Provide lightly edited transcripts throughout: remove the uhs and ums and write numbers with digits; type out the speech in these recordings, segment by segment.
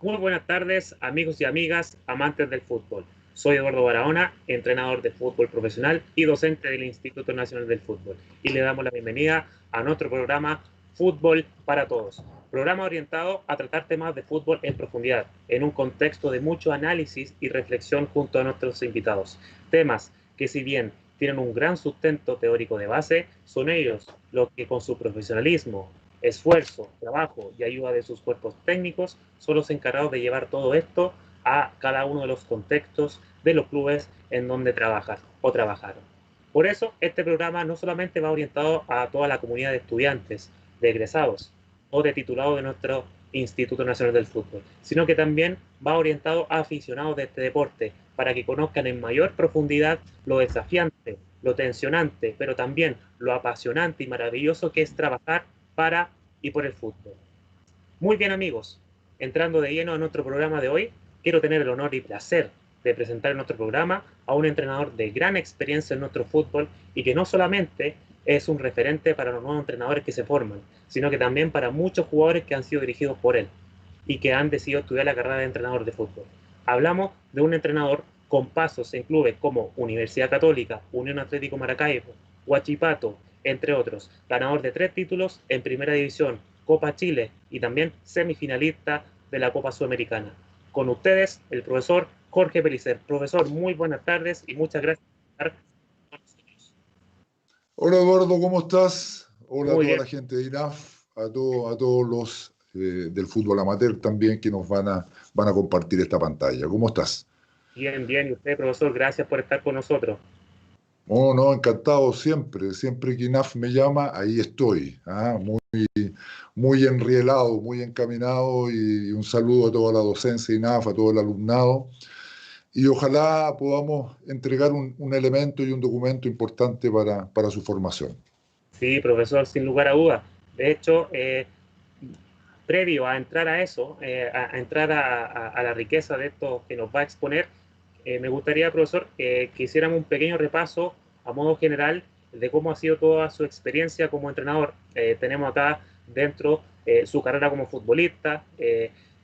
Muy buenas tardes, amigos y amigas, amantes del fútbol. Soy Eduardo Barahona, entrenador de fútbol profesional y docente del Instituto Nacional del Fútbol. Y le damos la bienvenida a nuestro programa Fútbol para Todos. Programa orientado a tratar temas de fútbol en profundidad, en un contexto de mucho análisis y reflexión junto a nuestros invitados. Temas que, si bien tienen un gran sustento teórico de base, son ellos los que con su profesionalismo, esfuerzo, trabajo y ayuda de sus cuerpos técnicos son los encargados de llevar todo esto a cada uno de los contextos de los clubes en donde trabajan o trabajaron. Por eso, este programa no solamente va orientado a toda la comunidad de estudiantes, de egresados o de titulados de nuestro Instituto Nacional del Fútbol, sino que también va orientado a aficionados de este deporte para que conozcan en mayor profundidad lo desafiante, lo tensionante, pero también lo apasionante y maravilloso que es trabajar para y por el fútbol. Muy bien, amigos, entrando de lleno a nuestro programa de hoy, quiero tener el honor y placer de presentar en nuestro programa a un entrenador de gran experiencia en nuestro fútbol y que no solamente es un referente para los nuevos entrenadores que se forman, sino que también para muchos jugadores que han sido dirigidos por él y que han decidido estudiar la carrera de entrenador de fútbol. Hablamos de un entrenador con pasos en clubes como Universidad Católica, Unión Atlético Maracaibo, Huachipato, entre otros, ganador de 3 títulos en Primera División, Copa Chile y también semifinalista de la Copa Sudamericana. Con ustedes, el profesor Jorge Pellicer. Profesor, muy buenas tardes y muchas gracias por estar con nosotros. Hola Eduardo, ¿cómo estás? Hola a Muy toda bien, la gente de INAF, a todos los del fútbol amateur también que nos van a compartir esta pantalla. ¿Cómo estás? bien, bien. Y usted, profesor, gracias por estar con nosotros. Oh, no, encantado siempre. Siempre que INAF me llama, ahí estoy. Muy enrielado, muy encaminado y un saludo a toda la docencia de INAF, a todo el alumnado. Y ojalá podamos entregar un elemento y un documento importante para su formación. Sí, profesor, sin lugar a dudas. De hecho, previo a entrar a eso, a entrar a la riqueza de esto que nos va a exponer, me gustaría, profesor, que hiciéramos un pequeño repaso a modo general de cómo ha sido toda su experiencia como entrenador. Tenemos acá dentro su carrera como futbolista,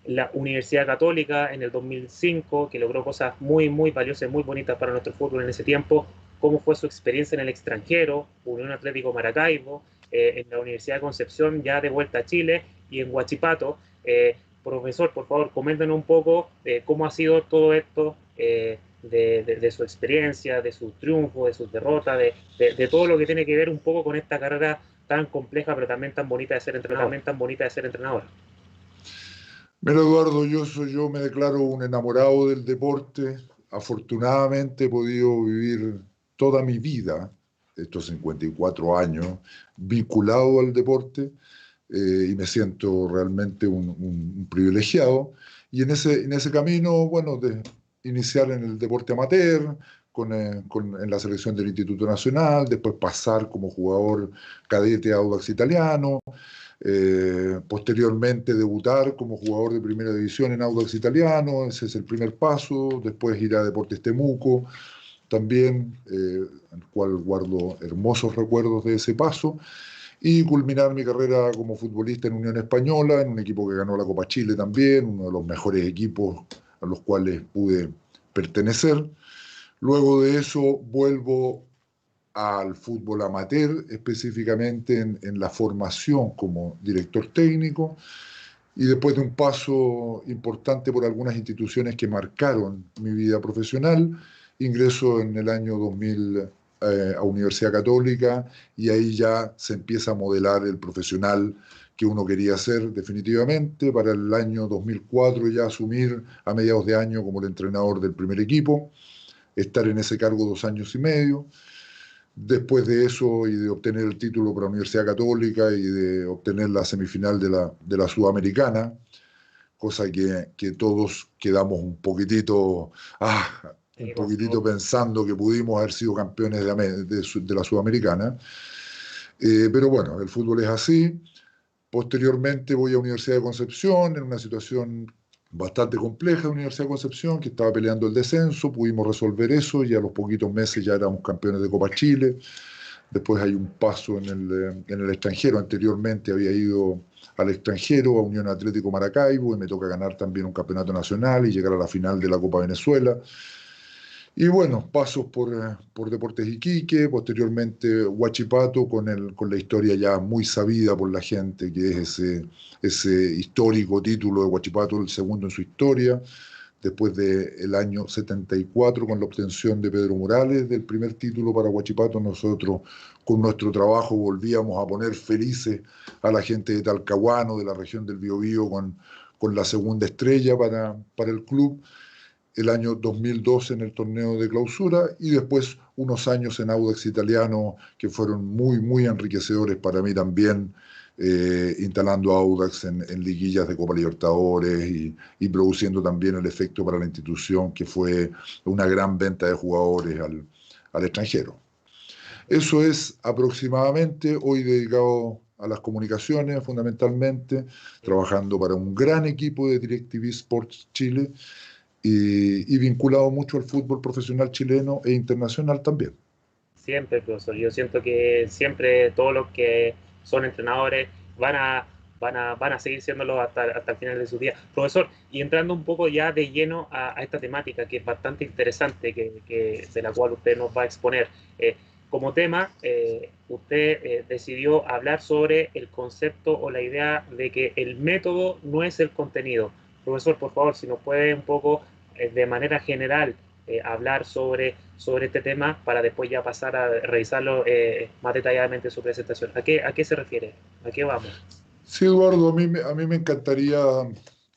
la Universidad Católica en el 2005, que logró cosas muy, muy valiosas, muy bonitas para nuestro fútbol en ese tiempo, cómo fue su experiencia en el extranjero, Unión Atlético Maracaibo, en la Universidad de Concepción, ya de vuelta a Chile, y en Huachipato. Profesor, por favor, coméntenos un poco cómo ha sido todo esto de su experiencia, de sus triunfos, de sus derrotas, de todo lo que tiene que ver un poco con esta carrera tan compleja, pero también tan bonita de ser entrenador. Mira, Eduardo, yo me declaro un enamorado del deporte. Afortunadamente he podido vivir toda mi vida, estos 54 años, vinculado al deporte y me siento realmente un privilegiado. Y en ese camino, bueno, de iniciar en el deporte amateur, en la selección del Instituto Nacional, después pasar como jugador cadete a Audax Italiano, posteriormente debutar como jugador de primera división en Audax Italiano, ese es el primer paso, después ir a Deportes Temuco, también, al cual guardo hermosos recuerdos de ese paso, y culminar mi carrera como futbolista en Unión Española, en un equipo que ganó la Copa Chile también, uno de los mejores equipos a los cuales pude pertenecer. Luego de eso vuelvo al fútbol amateur, específicamente en la formación como director técnico, y después de un paso importante por algunas instituciones que marcaron mi vida profesional, ingreso en el año 2000 a Universidad Católica y ahí ya se empieza a modelar el profesional que uno quería ser definitivamente. Para el año 2004 ya asumir a mediados de año como el entrenador del primer equipo, estar en ese cargo 2 años y medio. Después de eso y de obtener el título para la Universidad Católica y de obtener la semifinal de la Sudamericana, cosa que todos quedamos un Sí, por favor. poquitito pensando que pudimos haber sido campeones de la Sudamericana. Pero bueno, el fútbol es así. Posteriormente voy a Universidad de Concepción en una situación bastante compleja de Universidad de Concepción, que estaba peleando el descenso, pudimos resolver eso y a los poquitos meses ya éramos campeones de Copa Chile. Después hay un paso en el extranjero. Anteriormente había ido al extranjero, a Unión Atlético Maracaibo, y me toca ganar también un campeonato nacional y llegar a la final de la Copa Venezuela. Y bueno, pasos por Deportes Iquique, posteriormente Huachipato con la historia ya muy sabida por la gente, que es ese histórico título de Huachipato, el segundo en su historia, después del año 74 con la obtención de Pedro Morales del primer título para Huachipato. Nosotros con nuestro trabajo volvíamos a poner felices a la gente de Talcahuano, de la región del Biobío, con la segunda estrella para el club el año 2012 en el torneo de clausura y después unos años en Audax Italiano que fueron muy, muy enriquecedores para mí también, instalando Audax en liguillas de Copa Libertadores y produciendo también el efecto para la institución que fue una gran venta de jugadores al extranjero. Eso es aproximadamente hoy dedicado a las comunicaciones fundamentalmente, trabajando para un gran equipo de DirecTV Sports Chile y vinculado mucho al fútbol profesional chileno e internacional también. Siempre, profesor. Yo siento que siempre todos los que son entrenadores van a seguir siéndolo hasta el final de su día. Profesor, y entrando un poco ya de lleno a esta temática que es bastante interesante, de la cual usted nos va a exponer. Como tema, usted decidió hablar sobre el concepto o la idea de que el método no es el contenido. Profesor, por favor, si nos puede un poco de manera general hablar sobre este tema para después ya pasar a revisarlo más detalladamente en su presentación. A qué se refiere? ¿A qué vamos? Sí, Eduardo, a mí me encantaría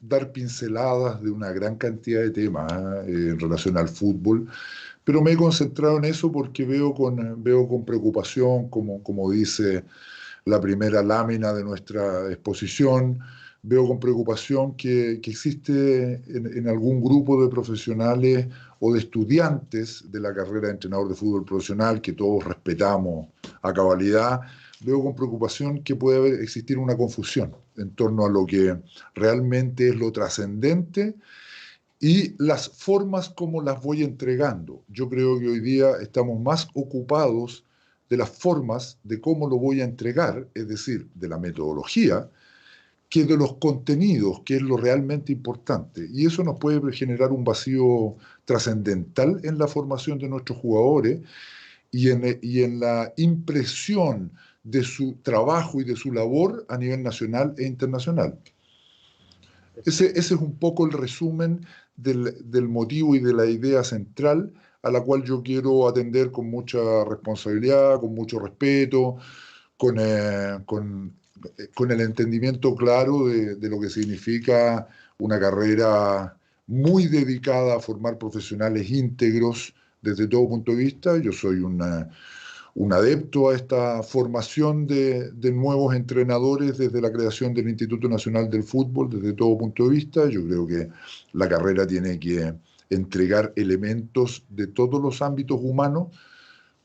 dar pinceladas de una gran cantidad de temas en relación al fútbol, pero me he concentrado en eso porque veo con preocupación, como dice la primera lámina de nuestra exposición, veo con preocupación que existe en algún grupo de profesionales o de estudiantes de la carrera de entrenador de fútbol profesional, que todos respetamos a cabalidad, veo con preocupación que puede existir una confusión en torno a lo que realmente es lo trascendente y las formas como las voy entregando. Yo creo que hoy día estamos más ocupados de las formas de cómo lo voy a entregar, es decir, de la metodología, que de los contenidos, que es lo realmente importante. Y eso nos puede generar un vacío trascendental en la formación de nuestros jugadores y en la impresión de su trabajo y de su labor a nivel nacional e internacional. Ese es un poco el resumen del motivo y de la idea central a la cual yo quiero atender con mucha responsabilidad, con mucho respeto, con el entendimiento claro de lo que significa una carrera muy dedicada a formar profesionales íntegros desde todo punto de vista. Yo soy un adepto a esta formación de nuevos entrenadores desde la creación del Instituto Nacional del Fútbol, desde todo punto de vista. Yo creo que la carrera tiene que entregar elementos de todos los ámbitos humanos,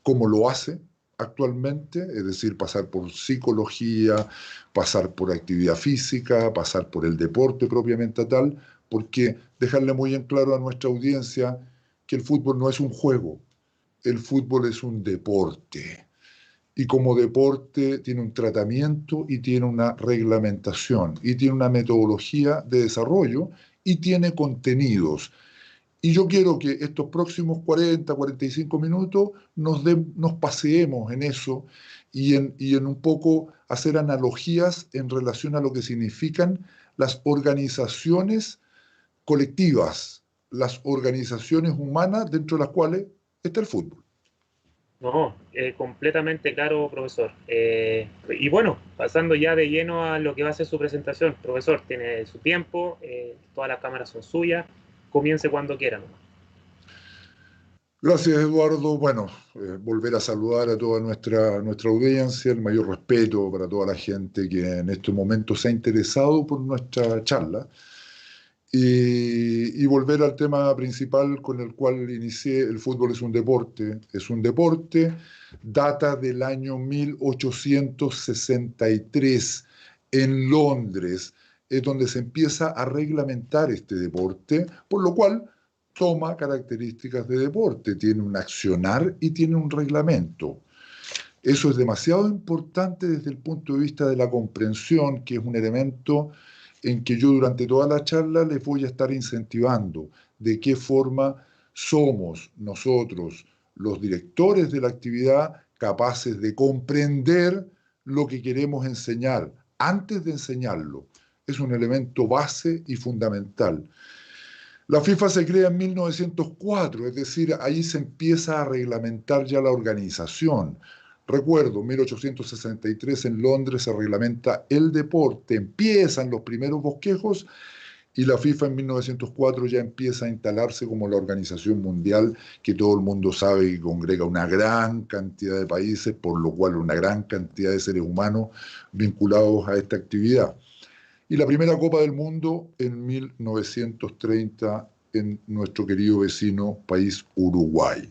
como lo hace actualmente, es decir, pasar por psicología, pasar por actividad física, pasar por el deporte propiamente tal, porque dejarle muy en claro a nuestra audiencia que el fútbol no es un juego, el fútbol es un deporte. Y como deporte tiene un tratamiento y tiene una reglamentación y tiene una metodología de desarrollo y tiene contenidos. Y yo quiero que estos próximos 45 minutos nos paseemos en eso y en un poco hacer analogías en relación a lo que significan las organizaciones colectivas, las organizaciones humanas dentro de las cuales está el fútbol. No, completamente claro, profesor. Y bueno, pasando ya de lleno a lo que va a ser su presentación, profesor, tiene su tiempo, todas las cámaras son suyas, comience cuando quiera nomás. Gracias, Eduardo. Bueno, volver a saludar a toda nuestra audiencia, el mayor respeto para toda la gente que en estos momentos se ha interesado por nuestra charla y volver al tema principal con el cual inicié. El fútbol es un deporte, data del año 1863 en Londres, es donde se empieza a reglamentar este deporte, por lo cual toma características de deporte, tiene un accionar y tiene un reglamento. Eso es demasiado importante desde el punto de vista de la comprensión, que es un elemento en que yo durante toda la charla les voy a estar incentivando de qué forma somos nosotros, los directores de la actividad, capaces de comprender lo que queremos enseñar antes de enseñarlo. Es un elemento base y fundamental. La FIFA se crea en 1904, es decir, ahí se empieza a reglamentar ya la organización. Recuerdo, 1863 en Londres se reglamenta el deporte, empiezan los primeros bosquejos y la FIFA en 1904 ya empieza a instalarse como la organización mundial que todo el mundo sabe que congrega una gran cantidad de países, por lo cual una gran cantidad de seres humanos vinculados a esta actividad. Y la primera Copa del Mundo en 1930 en nuestro querido vecino país Uruguay.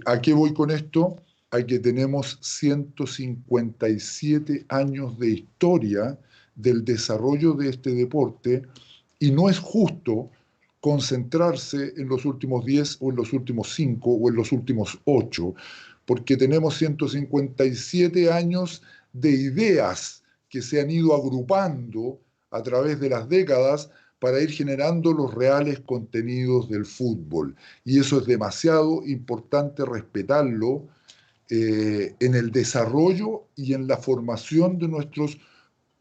¿A qué voy con esto? A que tenemos 157 años de historia del desarrollo de este deporte y no es justo concentrarse en los últimos 10 o en los últimos 5 o en los últimos 8, porque tenemos 157 años de ideas que se han ido agrupando a través de las décadas para ir generando los reales contenidos del fútbol. Y eso es demasiado importante respetarlo en el desarrollo y en la formación de nuestros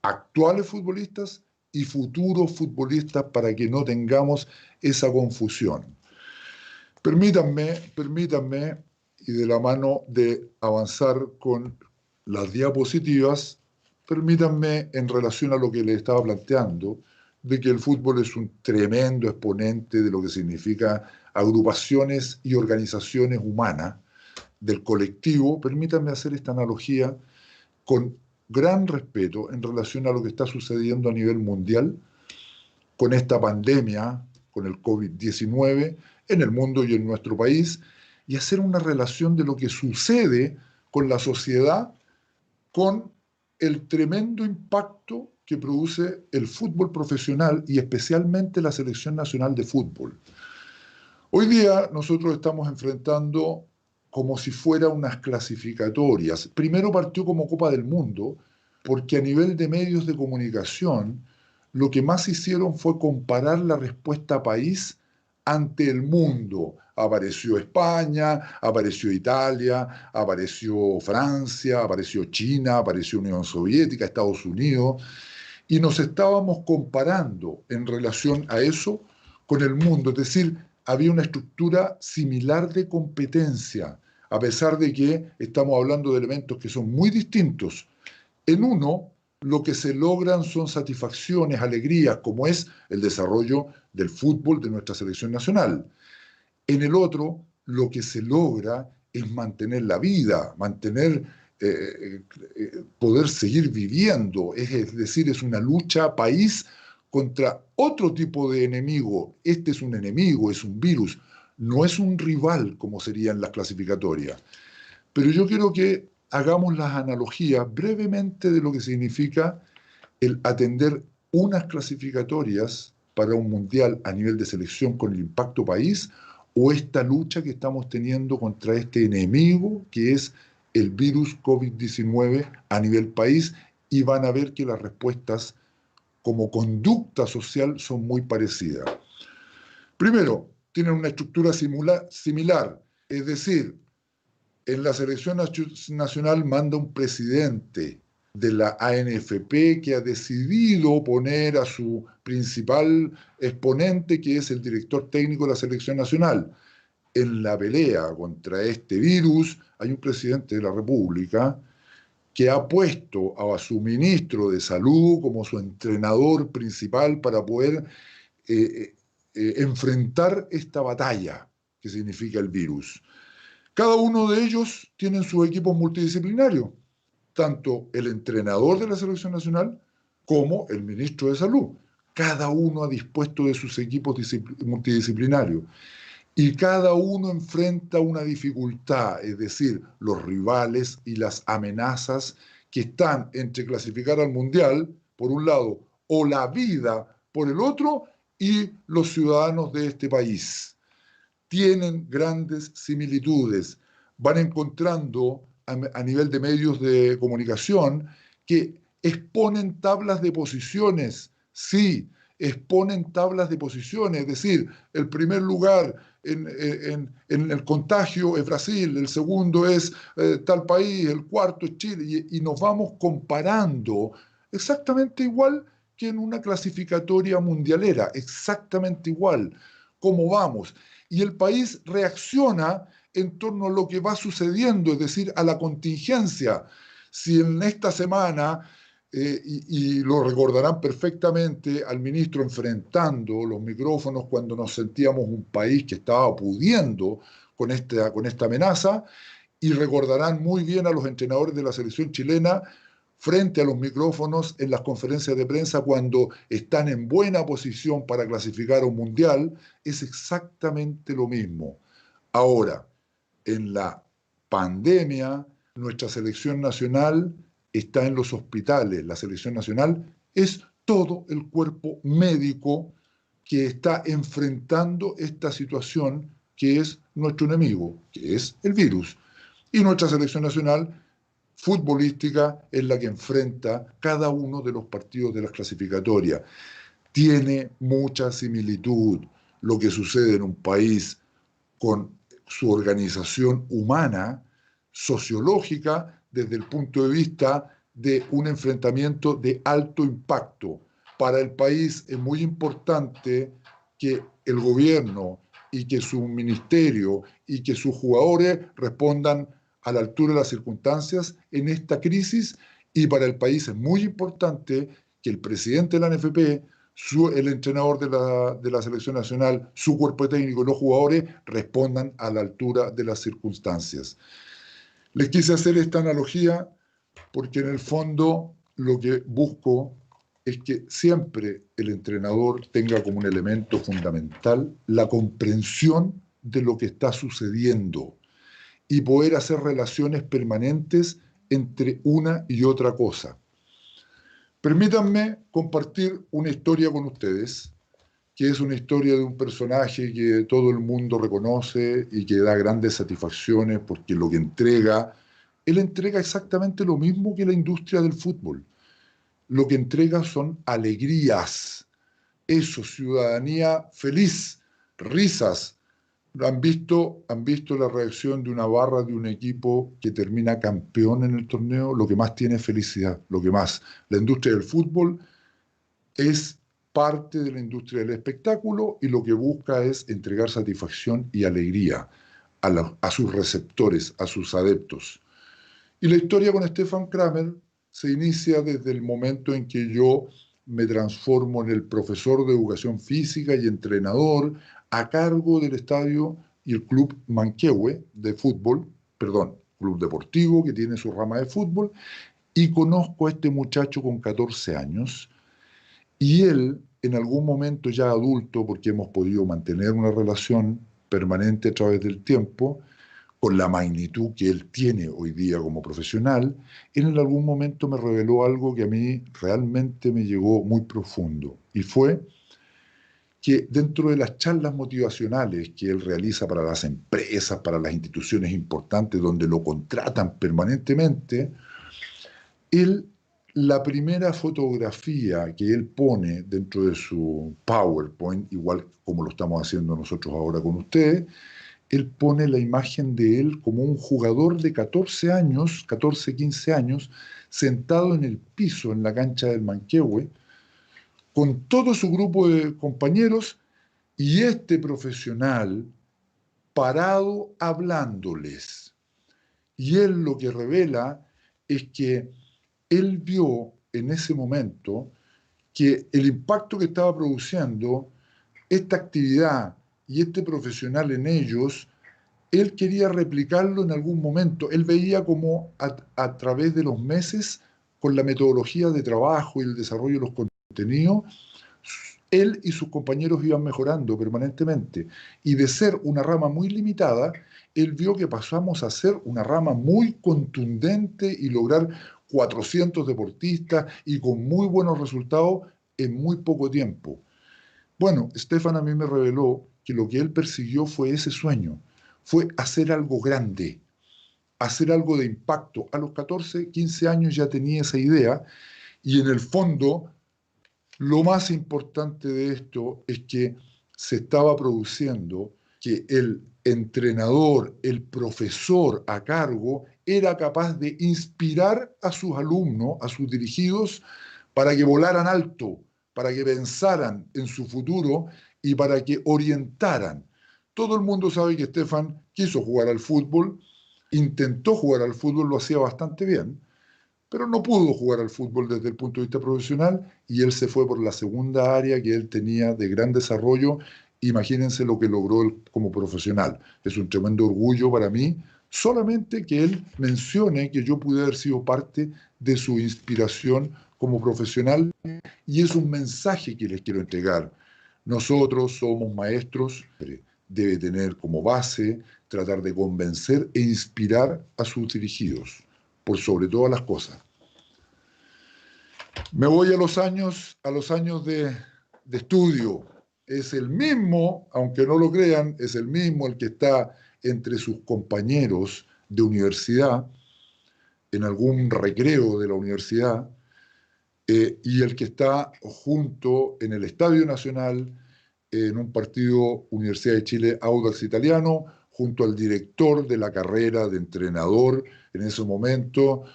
actuales futbolistas y futuros futbolistas para que no tengamos esa confusión. Permítanme, y de la mano de avanzar con las diapositivas, permítanme en relación a lo que les estaba planteando, de que el fútbol es un tremendo exponente de lo que significa agrupaciones y organizaciones humanas del colectivo. Permítanme hacer esta analogía con gran respeto en relación a lo que está sucediendo a nivel mundial con esta pandemia, con el COVID-19, en el mundo y en nuestro país, y hacer una relación de lo que sucede con la sociedad, con el tremendo impacto que produce el fútbol profesional y especialmente la Selección Nacional de Fútbol. Hoy día nosotros estamos enfrentando como si fuera unas clasificatorias. Primero partió como Copa del Mundo, porque a nivel de medios de comunicación, lo que más hicieron fue comparar la respuesta país ante el mundo. Apareció España, apareció Italia, apareció Francia, apareció China, apareció Unión Soviética, Estados Unidos, y nos estábamos comparando en relación a eso con el mundo, es decir, había una estructura similar de competencia, a pesar de que estamos hablando de elementos que son muy distintos. En uno, lo que se logran son satisfacciones, alegrías, como es el desarrollo del fútbol de nuestra selección nacional. En el otro, lo que se logra es mantener la vida, poder seguir viviendo, es decir, es una lucha país contra otro tipo de enemigo. Este es un enemigo, es un virus, no es un rival como serían las clasificatorias. Pero yo quiero que hagamos las analogías brevemente de lo que significa el atender unas clasificatorias para un mundial a nivel de selección con el impacto país o esta lucha que estamos teniendo contra este enemigo que es el virus COVID-19 a nivel país, y van a ver que las respuestas como conducta social son muy parecidas. Primero, tienen una estructura similar, es decir, en la selección nacional manda un presidente de la ANFP que ha decidido poner a su principal exponente, que es el director técnico de la selección nacional. En la pelea contra este virus hay un presidente de la República que ha puesto a su ministro de Salud como su entrenador principal para poder enfrentar esta batalla que significa el virus. Cada uno de ellos tiene sus equipos multidisciplinarios, tanto el entrenador de la selección nacional como el ministro de Salud. Cada uno ha dispuesto de sus equipos multidisciplinarios y cada uno enfrenta una dificultad, es decir, los rivales y las amenazas que están entre clasificar al Mundial, por un lado, o la vida por el otro, y los ciudadanos de este país. Tienen grandes similitudes, van encontrando a nivel de medios de comunicación que exponen tablas de posiciones, sí, exponen tablas de posiciones, es decir, el primer lugar en el contagio es Brasil, el segundo es tal país, el cuarto es Chile, y nos vamos comparando exactamente igual que en una clasificatoria mundialera, exactamente igual, cómo vamos. Y el país reacciona en torno a lo que va sucediendo, es decir, a la contingencia. Si en esta semana, y lo recordarán perfectamente, al ministro enfrentando los micrófonos cuando nos sentíamos un país que estaba pudiendo con esta amenaza, y recordarán muy bien a los entrenadores de la selección chilena frente a los micrófonos en las conferencias de prensa cuando están en buena posición para clasificar a un mundial, es exactamente lo mismo. Ahora, en la pandemia, nuestra selección nacional está en los hospitales. La selección nacional es todo el cuerpo médico que está enfrentando esta situación que es nuestro enemigo, que es el virus. Y nuestra selección nacional futbolística es la que enfrenta cada uno de los partidos de las clasificatorias. Tiene mucha similitud lo que sucede en un país con su organización humana, sociológica, desde el punto de vista de un enfrentamiento de alto impacto. Para el país es muy importante que el gobierno y que su ministerio y que sus jugadores respondan a la altura de las circunstancias en esta crisis, y para el país es muy importante que el presidente de la NFP, el entrenador de la selección nacional, su cuerpo técnico y los jugadores respondan a la altura de las circunstancias. Les quise hacer esta analogía porque en el fondo lo que busco es que siempre el entrenador tenga como un elemento fundamental la comprensión de lo que está sucediendo y poder hacer relaciones permanentes entre una y otra cosa. Permítanme compartir una historia con ustedes, que es una historia de un personaje que todo el mundo reconoce y que da grandes satisfacciones porque lo que entrega, él entrega exactamente lo mismo que la industria del fútbol. Lo que entrega son alegrías, eso, ciudadanía feliz, risas. Han visto la reacción de una barra de un equipo que termina campeón en el torneo? Lo que más tiene es felicidad, lo que más. La industria del fútbol es parte de la industria del espectáculo y lo que busca es entregar satisfacción y alegría a sus receptores, a sus adeptos. Y la historia con Stefan Kramer se inicia desde el momento en que yo me transformo en el profesor de educación física y entrenador a cargo del estadio y el club Manquehue de fútbol, perdón, club deportivo que tiene su rama de fútbol, y conozco a este muchacho con 14 años, y él, en algún momento ya adulto, porque hemos podido mantener una relación permanente a través del tiempo, con la magnitud que él tiene hoy día como profesional, él en algún momento me reveló algo que a mí realmente me llegó muy profundo. Y fue que dentro de las charlas motivacionales que él realiza para las empresas, para las instituciones importantes donde lo contratan permanentemente, él, la primera fotografía que él pone dentro de su PowerPoint, igual como lo estamos haciendo nosotros ahora con ustedes, él pone la imagen de él como un jugador de 14 años, 14, 15 años, sentado en el piso en la cancha del Manquehue, con todo su grupo de compañeros y este profesional parado hablándoles. Y él lo que revela es que él vio en ese momento que el impacto que estaba produciendo esta actividad y este profesional en ellos, él quería replicarlo en algún momento. Él veía como a través de los meses, con la metodología de trabajo y el desarrollo de los contenidos, él y sus compañeros iban mejorando permanentemente. Y de ser una rama muy limitada, él vio que pasamos a ser una rama muy contundente y lograr 400 deportistas y con muy buenos resultados en muy poco tiempo. Bueno, Stefan a mí me reveló que lo que él persiguió fue ese sueño, fue hacer algo grande. hacer algo de impacto. A los 14, 15 años ya tenía esa idea y en el fondo lo más importante de esto es que se estaba produciendo que el entrenador, el profesor a cargo, era capaz de inspirar a sus alumnos, a sus dirigidos, para que volaran alto, para que pensaran en su futuro y para que orientaran. Todo el mundo sabe que Stefan quiso jugar al fútbol, intentó jugar al fútbol, lo hacía bastante bien, pero no pudo jugar al fútbol desde el punto de vista profesional y él se fue por la segunda área que él tenía de gran desarrollo. Imagínense lo que logró él como profesional. Es un tremendo orgullo para mí solamente que él mencione que yo pude haber sido parte de su inspiración como profesional y es un mensaje que les quiero entregar. Nosotros somos maestros, debe tener como base tratar de convencer e inspirar a sus dirigidos, por sobre todas las cosas. Me voy a los años de estudio. Es el mismo, aunque no lo crean, es el mismo el que está entre sus compañeros de universidad, en algún recreo de la universidad, y el que está junto en el Estadio Nacional, en un partido Universidad de Chile Audax Italiano, junto al director de la carrera de entrenador en ese momento,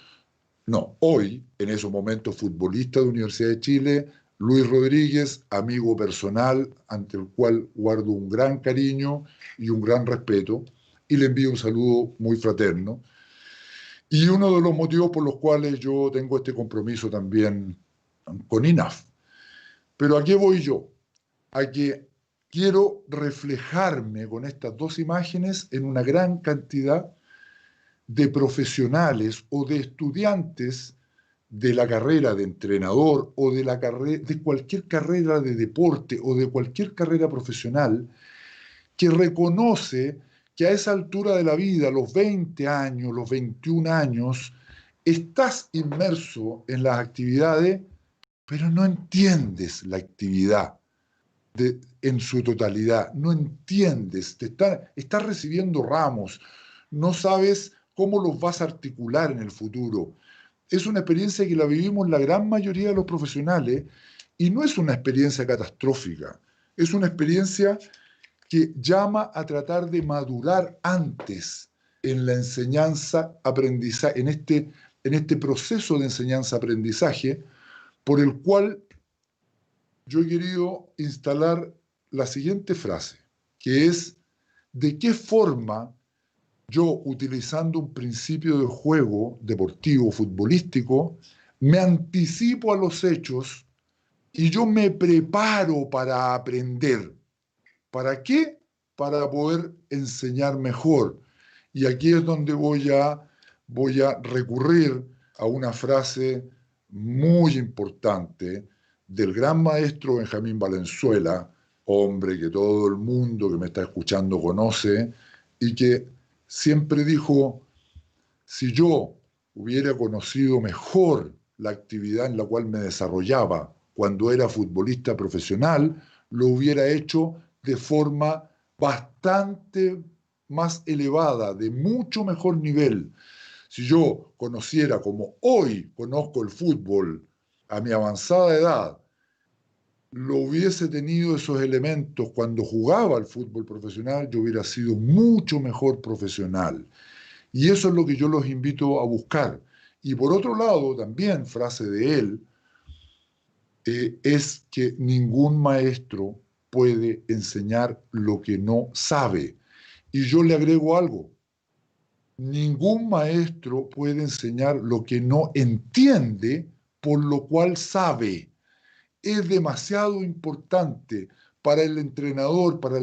no, hoy, en esos momentos, futbolista de Universidad de Chile, Luis Rodríguez, amigo personal, ante el cual guardo un gran cariño y un gran respeto, y le envío un saludo muy fraterno. Y uno de los motivos por los cuales yo tengo este compromiso también con INAF. Pero ¿a qué voy yo? A que quiero reflejarme con estas dos imágenes en una gran cantidad de profesionales o de estudiantes de la carrera de entrenador o de, de cualquier carrera de deporte o de cualquier carrera profesional que reconoce que a esa altura de la vida, los 20 años, los 21 años, estás inmerso en las actividades, pero no entiendes la actividad en su totalidad, no entiendes, estás recibiendo ramos, no sabes cómo los vas a articular en el futuro. Es una experiencia que la vivimos la gran mayoría de los profesionales y no es una experiencia catastrófica, es una experiencia que llama a tratar de madurar antes en la enseñanza, aprendizaje, en este proceso de enseñanza-aprendizaje, por el cual yo he querido instalar la siguiente frase, que es: ¿de qué forma yo, utilizando un principio de juego deportivo, futbolístico, me anticipo a los hechos y yo me preparo para aprender? ¿Para qué? Para poder enseñar mejor. Y aquí es donde voy a recurrir a una frase muy importante del gran maestro Benjamín Valenzuela, hombre que todo el mundo que me está escuchando conoce, y que siempre dijo: si yo hubiera conocido mejor la actividad en la cual me desarrollaba cuando era futbolista profesional, lo hubiera hecho de forma bastante más elevada, de mucho mejor nivel. Si yo conociera como hoy conozco el fútbol a mi avanzada edad, lo hubiese tenido esos elementos cuando jugaba al fútbol profesional, yo hubiera sido mucho mejor profesional. Y eso es lo que yo los invito a buscar. Y por otro lado, también, frase de él, es que ningún maestro puede enseñar lo que no sabe. Y yo le agrego algo: ningún maestro puede enseñar lo que no entiende, por lo cual sabe. Es demasiado importante para el entrenador, para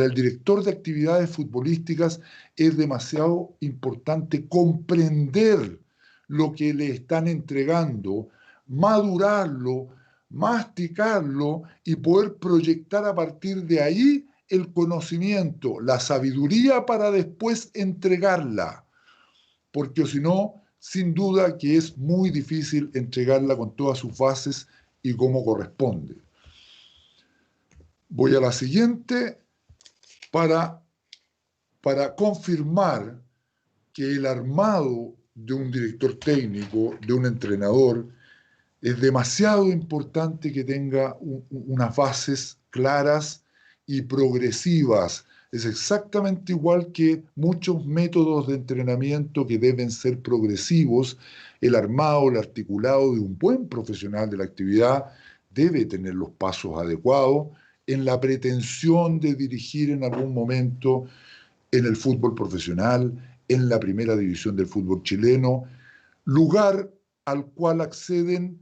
el director de actividades futbolísticas, es demasiado importante comprender lo que le están entregando, madurarlo, masticarlo y poder proyectar a partir de ahí el conocimiento, la sabiduría para después entregarla. Porque si no, sin duda que es muy difícil entregarla con todas sus bases y como corresponde. Voy a la siguiente para confirmar que el armado de un director técnico, de un entrenador, es demasiado importante que tenga unas bases claras y progresivas. Es exactamente igual que muchos métodos de entrenamiento que deben ser progresivos. El armado, el articulado de un buen profesional de la actividad debe tener los pasos adecuados en la pretensión de dirigir en algún momento en el fútbol profesional, en la primera división del fútbol chileno, lugar al cual acceden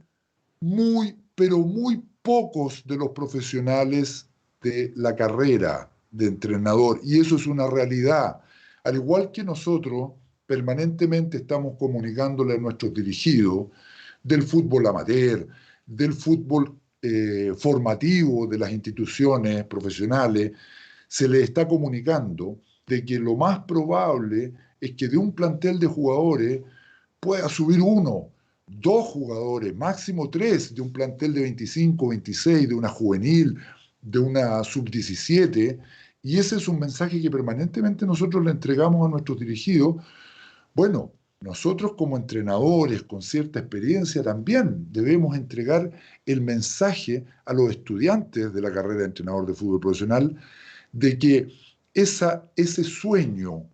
muy, pero muy pocos de los profesionales de la carrera de entrenador. Y eso es una realidad. Al igual que nosotros, permanentemente estamos comunicándole a nuestros dirigidos del fútbol amateur, del fútbol formativo de las instituciones profesionales, se les está comunicando de que lo más probable es que de un plantel de jugadores pueda subir uno, dos jugadores, máximo tres, de un plantel de 25, 26, de una juvenil, de una sub-17, y ese es un mensaje que permanentemente nosotros le entregamos a nuestros dirigidos. Bueno, nosotros como entrenadores con cierta experiencia también debemos entregar el mensaje a los estudiantes de la carrera de entrenador de fútbol profesional de que ese sueño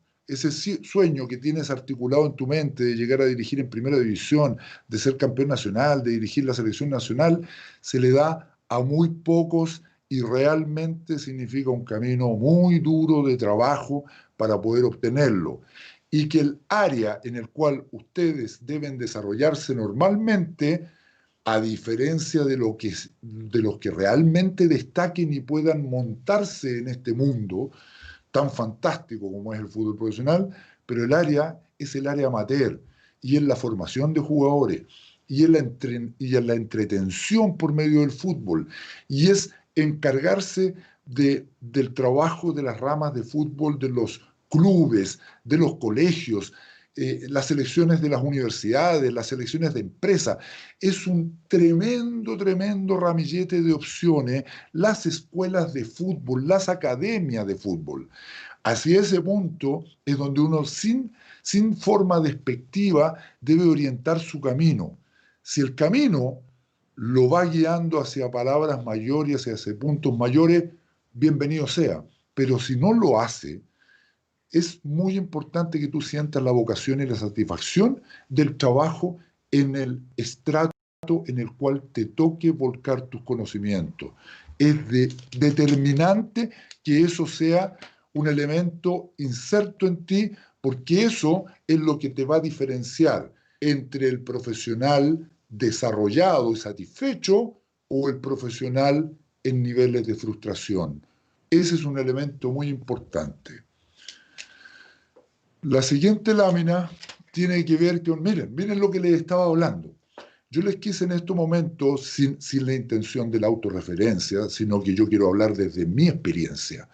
que tienes articulado en tu mente de llegar a dirigir en primera división, de ser campeón nacional, de dirigir la selección nacional, se le da a muy pocos y realmente significa un camino muy duro de trabajo para poder obtenerlo. Y que el área en el cual ustedes deben desarrollarse normalmente, a diferencia de los que realmente destaquen y puedan montarse en este mundo tan fantástico como es el fútbol profesional, pero el área es el área amateur y en la formación de jugadores y en la entretención por medio del fútbol y es encargarse del trabajo de las ramas de fútbol de los clubes, de los colegios, las selecciones de las universidades, las selecciones de empresas. Es un tremendo, tremendo ramillete de opciones, las escuelas de fútbol, las academias de fútbol. Hacia ese punto es donde uno sin forma despectiva debe orientar su camino. Si el camino lo va guiando hacia palabras mayores, hacia puntos mayores, bienvenido sea. Pero si no lo hace, es muy importante que tú sientas la vocación y la satisfacción del trabajo en el estrato en el cual te toque volcar tus conocimientos. Es determinante que eso sea un elemento inserto en ti, porque eso es lo que te va a diferenciar entre el profesional desarrollado y satisfecho o el profesional en niveles de frustración. Ese es un elemento muy importante. La siguiente lámina tiene que ver con, miren lo que les estaba hablando. Yo les quise en estos momentos, sin la intención de la autorreferencia, sino que yo quiero hablar desde mi experiencia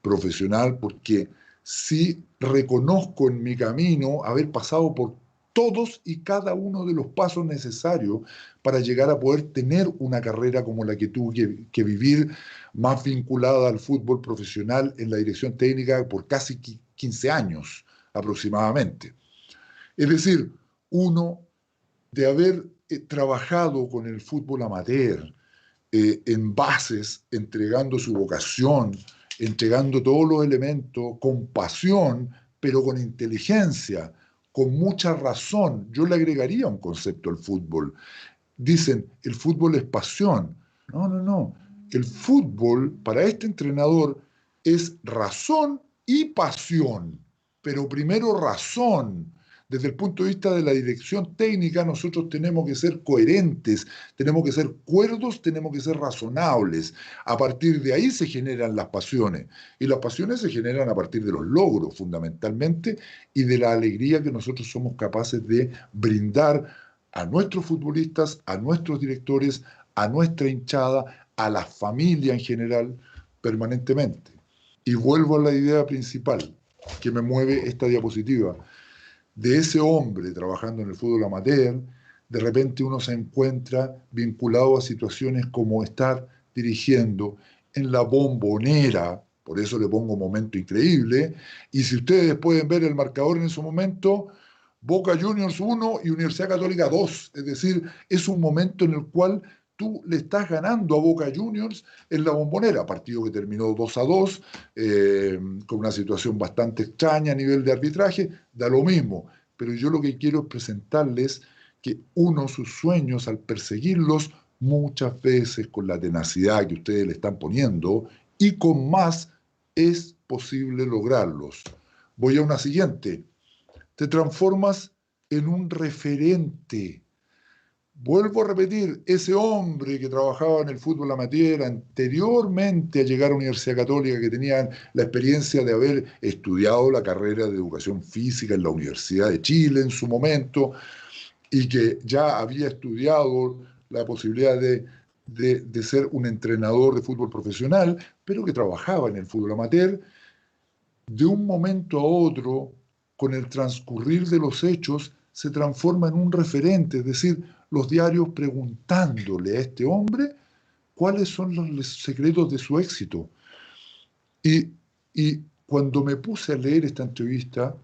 profesional, porque sí reconozco en mi camino haber pasado por todos y cada uno de los pasos necesarios para llegar a poder tener una carrera como la que tuve que vivir, más vinculada al fútbol profesional en la dirección técnica por casi 15 años aproximadamente. Es decir, uno de haber trabajado con el fútbol amateur en bases, entregando su vocación, entregando todos los elementos con pasión, pero con inteligencia, con mucha razón. Yo le agregaría un concepto al fútbol. Dicen, el fútbol es pasión. No, no, no. El fútbol para este entrenador es razón y pasión, pero primero razón. Desde el punto de vista de la dirección técnica, nosotros tenemos que ser coherentes, tenemos que ser cuerdos, tenemos que ser razonables. A partir de ahí se generan las pasiones. Y las pasiones se generan a partir de los logros, fundamentalmente, y de la alegría que nosotros somos capaces de brindar a nuestros futbolistas, a nuestros directores, a nuestra hinchada, a la familia en general, permanentemente. Y vuelvo a la idea principal que me mueve esta diapositiva. De ese hombre trabajando en el fútbol amateur, de repente uno se encuentra vinculado a situaciones como estar dirigiendo en la Bombonera Por eso le pongo momento increíble. Y si ustedes pueden ver el marcador en ese momento, Boca Juniors 1 y Universidad Católica 2. Es decir, es un momento en el cual tú le estás ganando a Boca Juniors en la Bombonera, partido que terminó 2-2, con una situación bastante extraña a nivel de arbitraje, da lo mismo. Pero yo lo que quiero es presentarles que uno, sus sueños, al perseguirlos, muchas veces con la tenacidad que ustedes le están poniendo y con más, es posible lograrlos. Voy a una siguiente. Te transformas en un referente. Vuelvo a repetir, ese hombre que trabajaba en el fútbol amateur anteriormente a llegar a la Universidad Católica, que tenía la experiencia de haber estudiado la carrera de educación física en la Universidad de Chile en su momento, y que ya había estudiado la posibilidad de ser un entrenador de fútbol profesional, pero que trabajaba en el fútbol amateur, de un momento a otro, con el transcurrir de los hechos, se transforma en un referente, es decir, los diarios preguntándole a este hombre cuáles son los secretos de su éxito. Y, y cuando me puse a leer esta entrevista,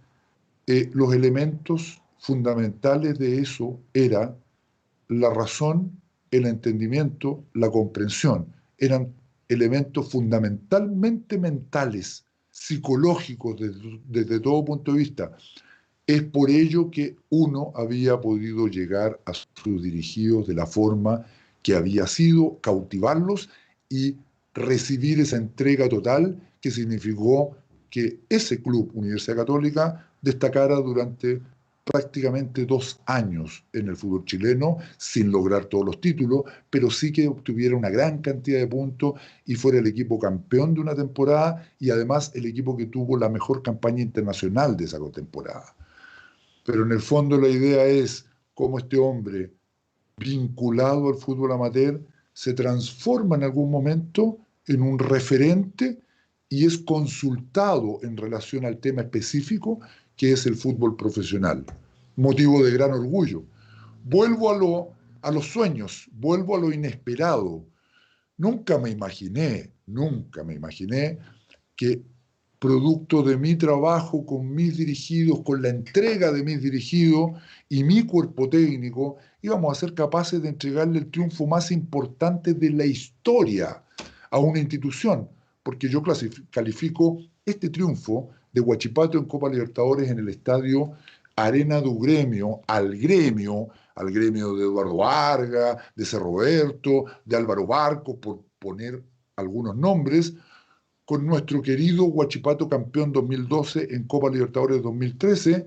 los elementos fundamentales de eso era la razón, el entendimiento, la comprensión. Eran elementos fundamentalmente mentales, psicológicos desde todo punto de vista. Es por ello que uno había podido llegar a sus dirigidos de la forma que había sido, cautivarlos y recibir esa entrega total que significó que ese club, Universidad Católica, destacara durante prácticamente 2 años en el fútbol chileno, sin lograr todos los títulos, pero sí que obtuviera una gran cantidad de puntos y fuera el equipo campeón de una temporada y además el equipo que tuvo la mejor campaña internacional de esa temporada. Pero en el fondo la idea es cómo este hombre, vinculado al fútbol amateur, se transforma en algún momento en un referente y es consultado en relación al tema específico que es el fútbol profesional. Motivo de gran orgullo. Vuelvo a los sueños, vuelvo a lo inesperado. Nunca me imaginé que producto de mi trabajo con mis dirigidos, con la entrega de mis dirigidos y mi cuerpo técnico, íbamos a ser capaces de entregarle el triunfo más importante de la historia a una institución, porque yo califico este triunfo de Huachipato en Copa Libertadores en el estadio Arena do Gremio, al gremio de Eduardo Vargas, de Cerro Roberto, de Álvaro Barco, por poner algunos nombres, con nuestro querido Huachipato campeón 2012 en Copa Libertadores 2013,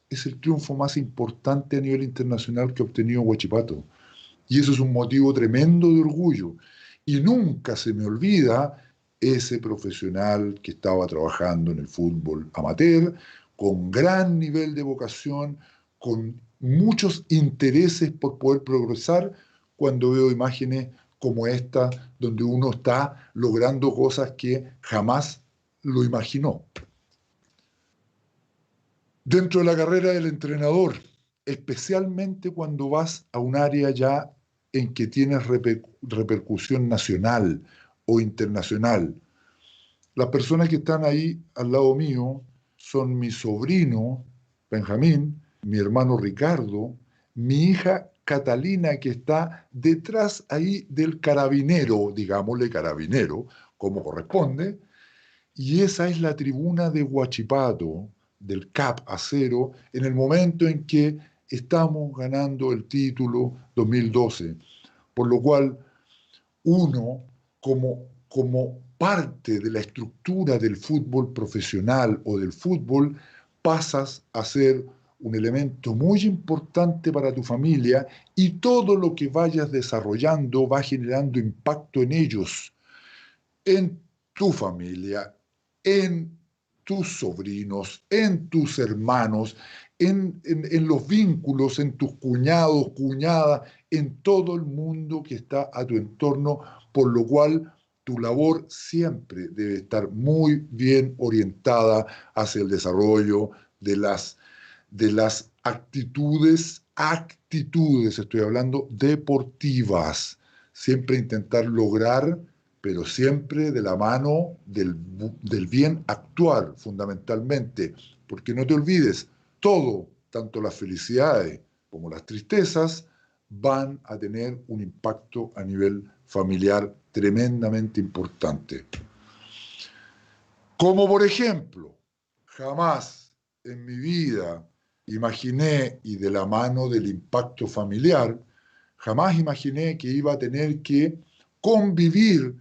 es el triunfo más importante a nivel internacional que ha obtenido Huachipato. Y eso es un motivo tremendo de orgullo. Y nunca se me olvida ese profesional que estaba trabajando en el fútbol amateur, con gran nivel de vocación, con muchos intereses por poder progresar, cuando veo imágenes como esta, donde uno está logrando cosas que jamás lo imaginó. Dentro de la carrera del entrenador, especialmente cuando vas a un área ya en que tienes repercusión nacional o internacional. Las personas que están ahí al lado mío son mi sobrino Benjamín, mi hermano Ricardo, mi hija Catalina, que está detrás ahí del carabinero, digámosle carabinero, como corresponde, y esa es la tribuna de Huachipato, del CAP Acero, en el momento en que estamos ganando el título 2012. Por lo cual, uno, como parte de la estructura del fútbol profesional o del fútbol, pasas a ser un elemento muy importante para tu familia y todo lo que vayas desarrollando va generando impacto en ellos, en tu familia, en tus sobrinos, en tus hermanos, en los vínculos, en tus cuñados, cuñadas, en todo el mundo que está a tu entorno, por lo cual tu labor siempre debe estar muy bien orientada hacia el desarrollo de las actitudes, estoy hablando, deportivas. Siempre intentar lograr pero siempre de la mano del bien actuar, fundamentalmente, porque no te olvides, todo, tanto las felicidades como las tristezas, van a tener un impacto a nivel familiar tremendamente importante. Como por ejemplo, jamás en mi vida imaginé, y de la mano del impacto familiar, jamás imaginé que iba a tener que convivir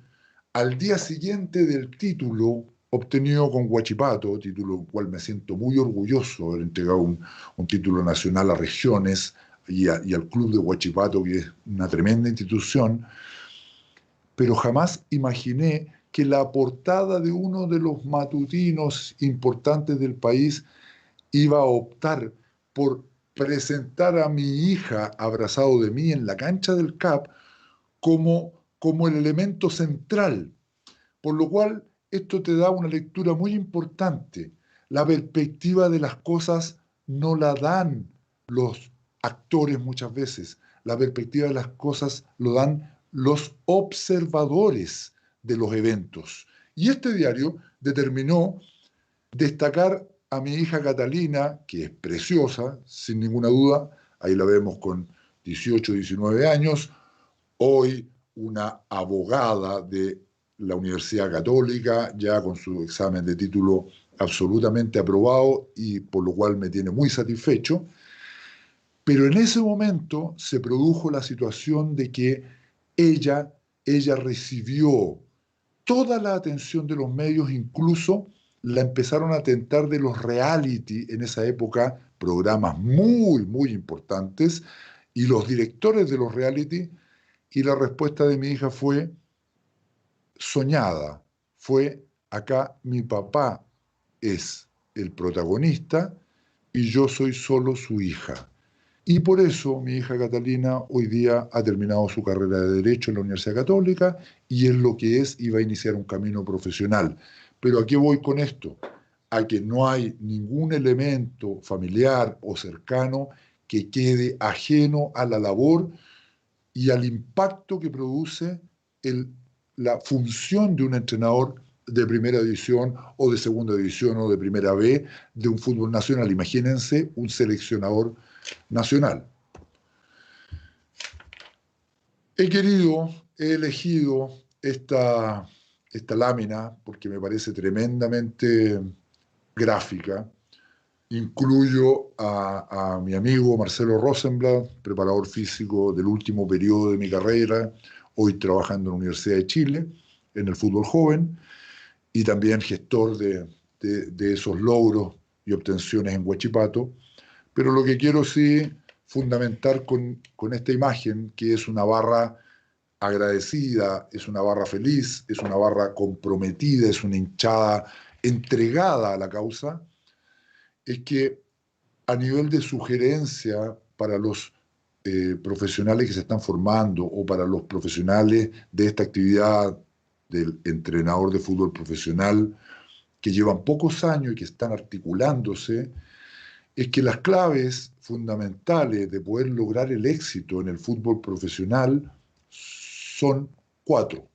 al día siguiente del título obtenido con Huachipato, título del cual me siento muy orgulloso de haber entregado un título nacional a regiones y al club de Huachipato, que es una tremenda institución, pero jamás imaginé que la portada de uno de los matutinos importantes del país iba a optar por presentar a mi hija abrazado de mí en la cancha del CAP como el elemento central, por lo cual esto te da una lectura muy importante. La perspectiva de las cosas no la dan los actores muchas veces, la perspectiva de las cosas lo dan los observadores de los eventos. Y este diario determinó destacar a mi hija Catalina, que es preciosa, sin ninguna duda, ahí la vemos con 18, 19 años, hoy una abogada de la Universidad Católica, ya con su examen de título absolutamente aprobado y por lo cual me tiene muy satisfecho. Pero en ese momento se produjo la situación de que ella, ella recibió toda la atención de los medios, incluso la empezaron a tentar de los reality en esa época, programas muy, muy importantes, y los directores de los reality, y la respuesta de mi hija fue soñada, fue acá mi papá es el protagonista y yo soy solo su hija. Y por eso mi hija Catalina hoy día ha terminado su carrera de Derecho en la Universidad Católica y es lo que es y va a iniciar un camino profesional. Pero ¿a qué voy con esto? A que no hay ningún elemento familiar o cercano que quede ajeno a la labor y al impacto que produce la función de un entrenador de primera división o de segunda división o de primera B de un fútbol nacional. Imagínense un seleccionador nacional. He elegido esta lámina porque me parece tremendamente gráfica. Incluyo a mi amigo Marcelo Rosenblatt, preparador físico del último periodo de mi carrera, hoy trabajando en la Universidad de Chile, en el fútbol joven, y también gestor de esos logros y obtenciones en Huachipato. Pero lo que quiero sí fundamentar con esta imagen, que es una barra agradecida, es una barra feliz, es una barra comprometida, es una hinchada entregada a la causa, es que a nivel de sugerencia para los profesionales que se están formando o para los profesionales de esta actividad del entrenador de fútbol profesional que llevan pocos años y que están articulándose, es que las claves fundamentales de poder lograr el éxito en el fútbol profesional son cuatro.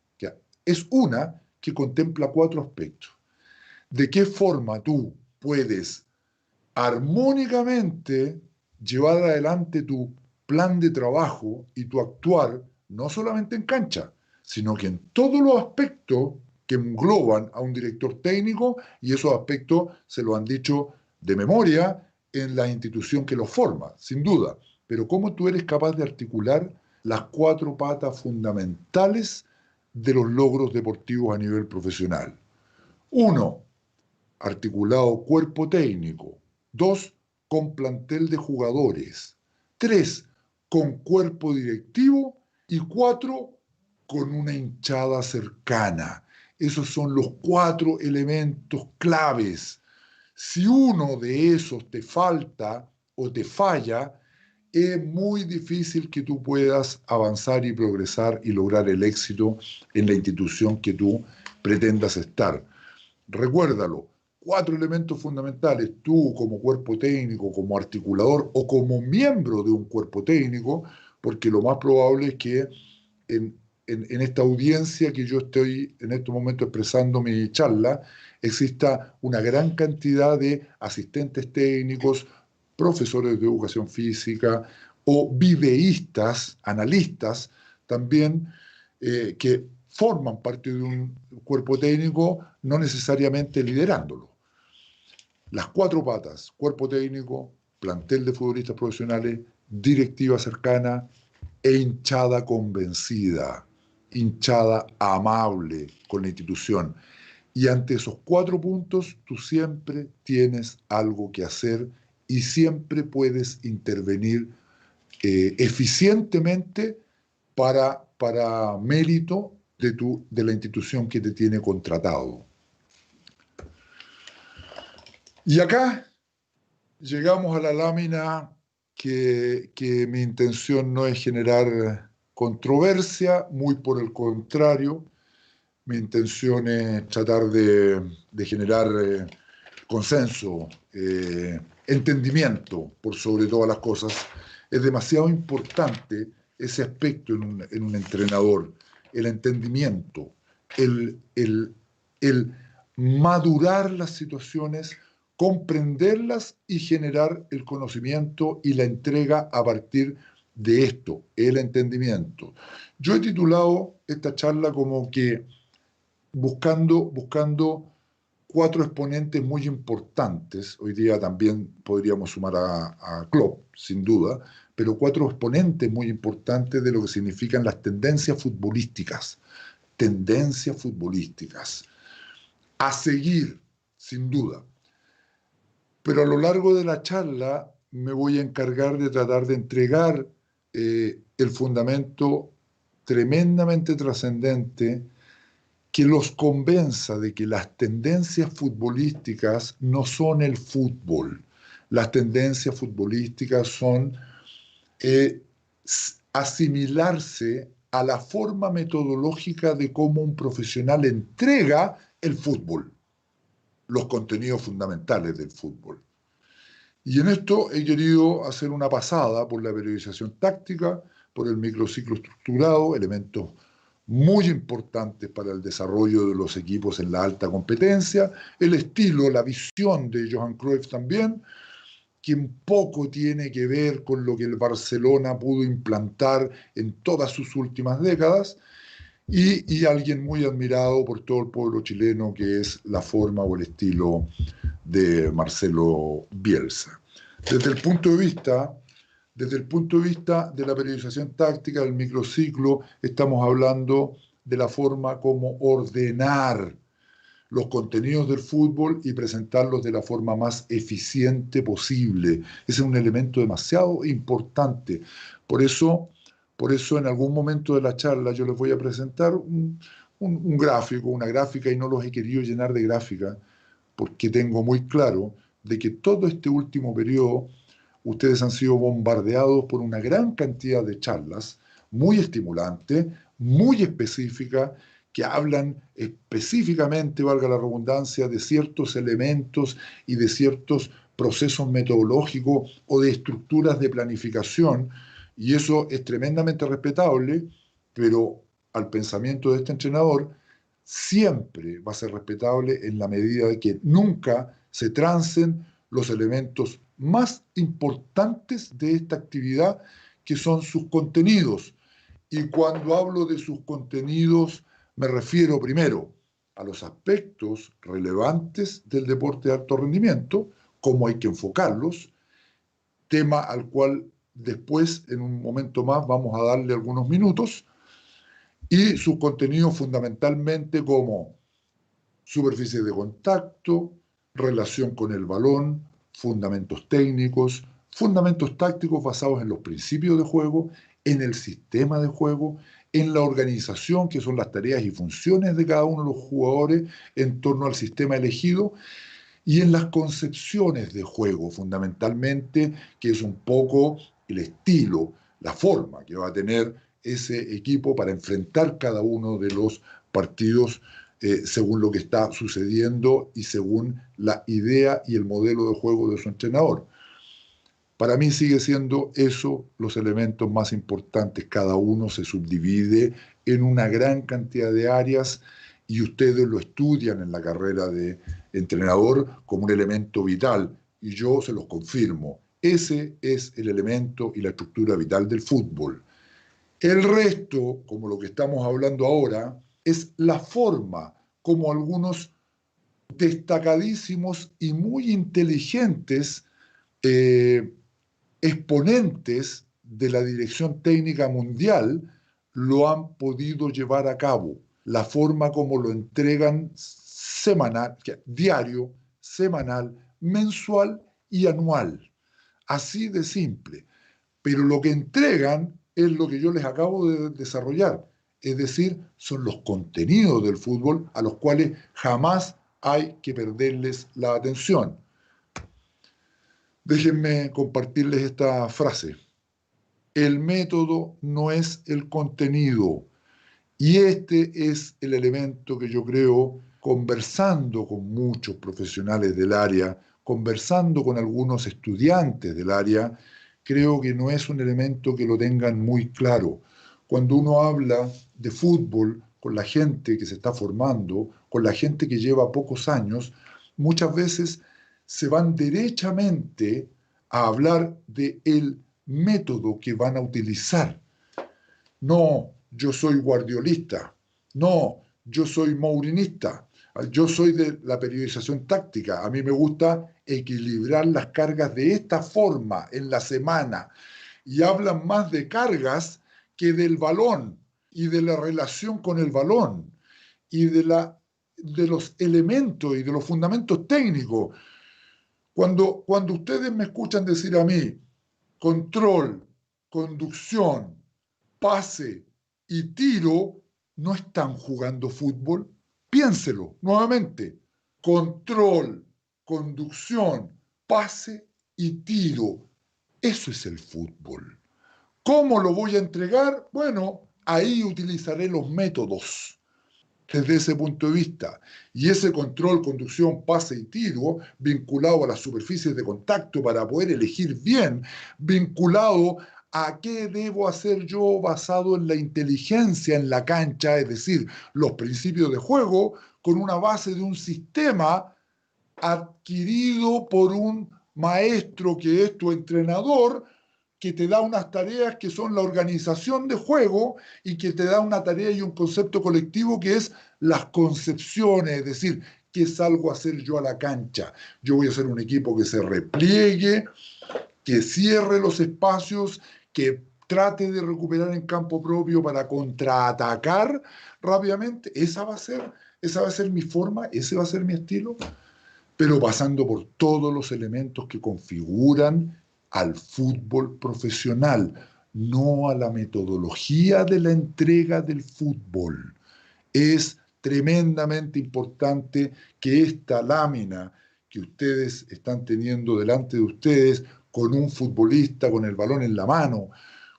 Es una que contempla cuatro aspectos. ¿De qué forma tú puedes armónicamente llevar adelante tu plan de trabajo y tu actuar, no solamente en cancha, sino que en todos los aspectos que engloban a un director técnico, y esos aspectos se lo han dicho de memoria en la institución que los forma, sin duda. Pero cómo tú eres capaz de articular las cuatro patas fundamentales de los logros deportivos a nivel profesional. Uno, articulado cuerpo técnico. 2, con plantel de jugadores. 3, con cuerpo directivo. Y 4, con una hinchada cercana. Esos son los 4 elementos claves. Si uno de esos te falta o te falla, es muy difícil que tú puedas avanzar y progresar y lograr el éxito en la institución que tú pretendas estar. Recuérdalo, 4 elementos fundamentales. Tú como cuerpo técnico, como articulador o como miembro de un cuerpo técnico, porque lo más probable es que en en esta audiencia que yo estoy en este momento expresando mi charla, exista una gran cantidad de asistentes técnicos, profesores de educación física o videístas, analistas también, que forman parte de un cuerpo técnico, no necesariamente liderándolo. Las cuatro patas: cuerpo técnico, plantel de futbolistas profesionales, directiva cercana e hinchada convencida, hinchada amable con la institución. Y ante esos 4 puntos, tú siempre tienes algo que hacer y siempre puedes intervenir eficientemente para mérito de la institución que te tiene contratado. Y acá llegamos a la lámina que mi intención no es generar controversia, muy por el contrario, mi intención es tratar de generar consenso, entendimiento por sobre todas las cosas. Es demasiado importante ese aspecto en un entrenador, el entendimiento, el madurar las situaciones, comprenderlas y generar el conocimiento y la entrega a partir de esto, el entendimiento. Yo he titulado esta charla como que buscando 4 exponentes muy importantes. Hoy día también podríamos sumar a Klopp, sin duda, pero 4 exponentes muy importantes de lo que significan las tendencias futbolísticas. Tendencias futbolísticas. A seguir, sin duda. Pero a lo largo de la charla me voy a encargar de tratar de entregar el fundamento tremendamente trascendente que los convenza de que las tendencias futbolísticas no son el fútbol. Las tendencias futbolísticas son asimilarse a la forma metodológica de cómo un profesional entrega el fútbol, los contenidos fundamentales del fútbol. Y en esto he querido hacer una pasada por la periodización táctica, por el microciclo estructurado, elementos muy importantes para el desarrollo de los equipos en la alta competencia, el estilo, la visión de Johan Cruyff también, que un poco tiene que ver con lo que el Barcelona pudo implantar en todas sus últimas décadas, y alguien muy admirado por todo el pueblo chileno, que es la forma o el estilo de Marcelo Bielsa. Desde el punto de vista de la periodización táctica, del microciclo, estamos hablando de la forma como ordenar los contenidos del fútbol y presentarlos de la forma más eficiente posible. Ese es un elemento demasiado importante. Por eso en algún momento de la charla yo les voy a presentar un gráfico, una gráfica, y no los he querido llenar de gráfica, porque tengo muy claro de que todo este último periodo ustedes han sido bombardeados por una gran cantidad de charlas muy estimulantes, muy específicas, que hablan específicamente, valga la redundancia, de ciertos elementos y de ciertos procesos metodológicos o de estructuras de planificación, y eso es tremendamente respetable, pero al pensamiento de este entrenador siempre va a ser respetable en la medida de que nunca se trancen los elementos más importantes de esta actividad, que son sus contenidos. Y cuando hablo de sus contenidos, me refiero primero a los aspectos relevantes del deporte de alto rendimiento, cómo hay que enfocarlos, tema al cual después, en un momento más, vamos a darle algunos minutos, y sus contenidos fundamentalmente como superficie de contacto, relación con el balón, fundamentos técnicos, fundamentos tácticos basados en los principios de juego, en el sistema de juego, en la organización, que son las tareas y funciones de cada uno de los jugadores en torno al sistema elegido, y en las concepciones de juego, fundamentalmente, que es un poco el estilo, la forma que va a tener ese equipo para enfrentar cada uno de los partidos según lo que está sucediendo y según la idea y el modelo de juego de su entrenador. Para mí sigue siendo eso los elementos más importantes. Cada uno se subdivide en una gran cantidad de áreas y ustedes lo estudian en la carrera de entrenador como un elemento vital y yo se los confirmo. Ese es el elemento y la estructura vital del fútbol. El resto, como lo que estamos hablando ahora, es la forma como algunos destacadísimos y muy inteligentes eh, exponentes de la dirección técnica mundial lo han podido llevar a cabo. La forma como lo entregan semanal, diario, semanal, mensual y anual. Así de simple. Pero lo que entregan es lo que yo les acabo de desarrollar. Es decir, son los contenidos del fútbol a los cuales jamás hay que perderles la atención. Déjenme compartirles esta frase. El método no es el contenido. Y este es el elemento que yo creo, conversando con muchos profesionales del área, conversando con algunos estudiantes del área, creo que no es un elemento que lo tengan muy claro. Cuando uno habla de fútbol con la gente que se está formando, con la gente que lleva pocos años, muchas veces se van derechamente a hablar del método que van a utilizar. No, yo soy guardiolista. No, yo soy mourinista. Yo soy de la periodización táctica. A mí me gusta equilibrar las cargas de esta forma en la semana. Y hablan más de cargas que del balón y de la relación con el balón y de los elementos y de los fundamentos técnicos. Cuando ustedes me escuchan decir a mí control, conducción, pase y tiro, no están jugando fútbol. Piénselo nuevamente. Control, conducción, pase y tiro. Eso es el fútbol. ¿Cómo lo voy a entregar? Bueno, ahí utilizaré los métodos desde ese punto de vista. Y ese control, conducción, pase y tiro, vinculado a las superficies de contacto para poder elegir bien, vinculado a qué debo hacer yo basado en la inteligencia en la cancha, es decir, los principios de juego, con una base de un sistema adquirido por un maestro que es tu entrenador, que te da unas tareas que son la organización de juego y que te da una tarea y un concepto colectivo que es las concepciones, es decir, ¿qué salgo a hacer yo a la cancha? Yo voy a hacer un equipo que se repliegue, que cierre los espacios, que trate de recuperar en campo propio para contraatacar rápidamente. Esa va a ser mi forma, ese va a ser mi estilo, pero pasando por todos los elementos que configuran al fútbol profesional, no a la metodología de la entrega del fútbol. Es tremendamente importante que esta lámina que ustedes están teniendo delante de ustedes, con un futbolista con el balón en la mano,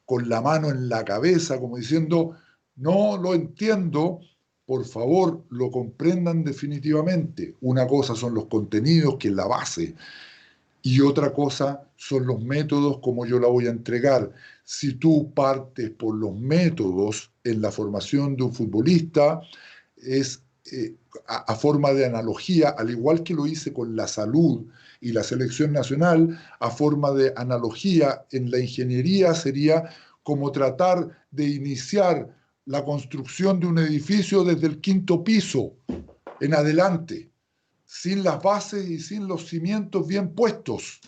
con la mano en la cabeza, como diciendo, no lo entiendo, por favor, lo comprendan definitivamente. Una cosa son los contenidos, que es la base, y otra cosa son los métodos como yo la voy a entregar. Si tú partes por los métodos en la formación de un futbolista, es a forma de analogía, al igual que lo hice con la salud y la selección nacional, a forma de analogía en la ingeniería sería como tratar de iniciar la construcción de un edificio desde el quinto piso en adelante, sin las bases y sin los cimientos bien puestos.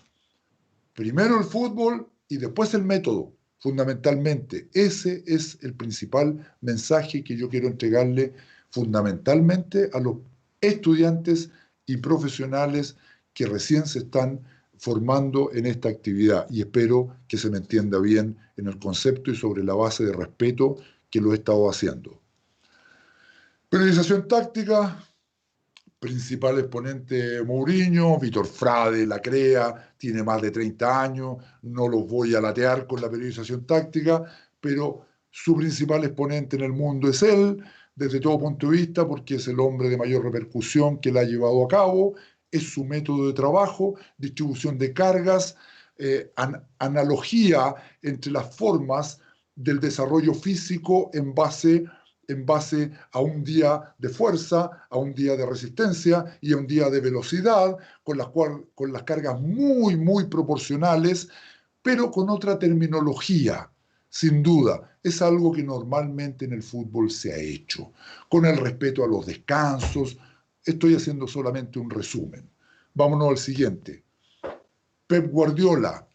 Primero el fútbol y después el método, fundamentalmente. Ese es el principal mensaje que yo quiero entregarle fundamentalmente a los estudiantes y profesionales que recién se están formando en esta actividad, y espero que se me entienda bien en el concepto y sobre la base de respeto que lo he estado haciendo. Periodización táctica, principal exponente Mourinho, Vitor Frade la crea, tiene más de 30 años, no los voy a latear con la periodización táctica, pero su principal exponente en el mundo es él, desde todo punto de vista, porque es el hombre de mayor repercusión que la ha llevado a cabo, es su método de trabajo, distribución de cargas, analogía entre las formas del desarrollo físico en base a un día de fuerza, a un día de resistencia y a un día de velocidad, con las cargas muy, muy proporcionales, pero con otra terminología. Sin duda, es algo que normalmente en el fútbol se ha hecho, con el respeto a los descansos. Estoy haciendo solamente un resumen. Vámonos al siguiente. Pep Guardiola.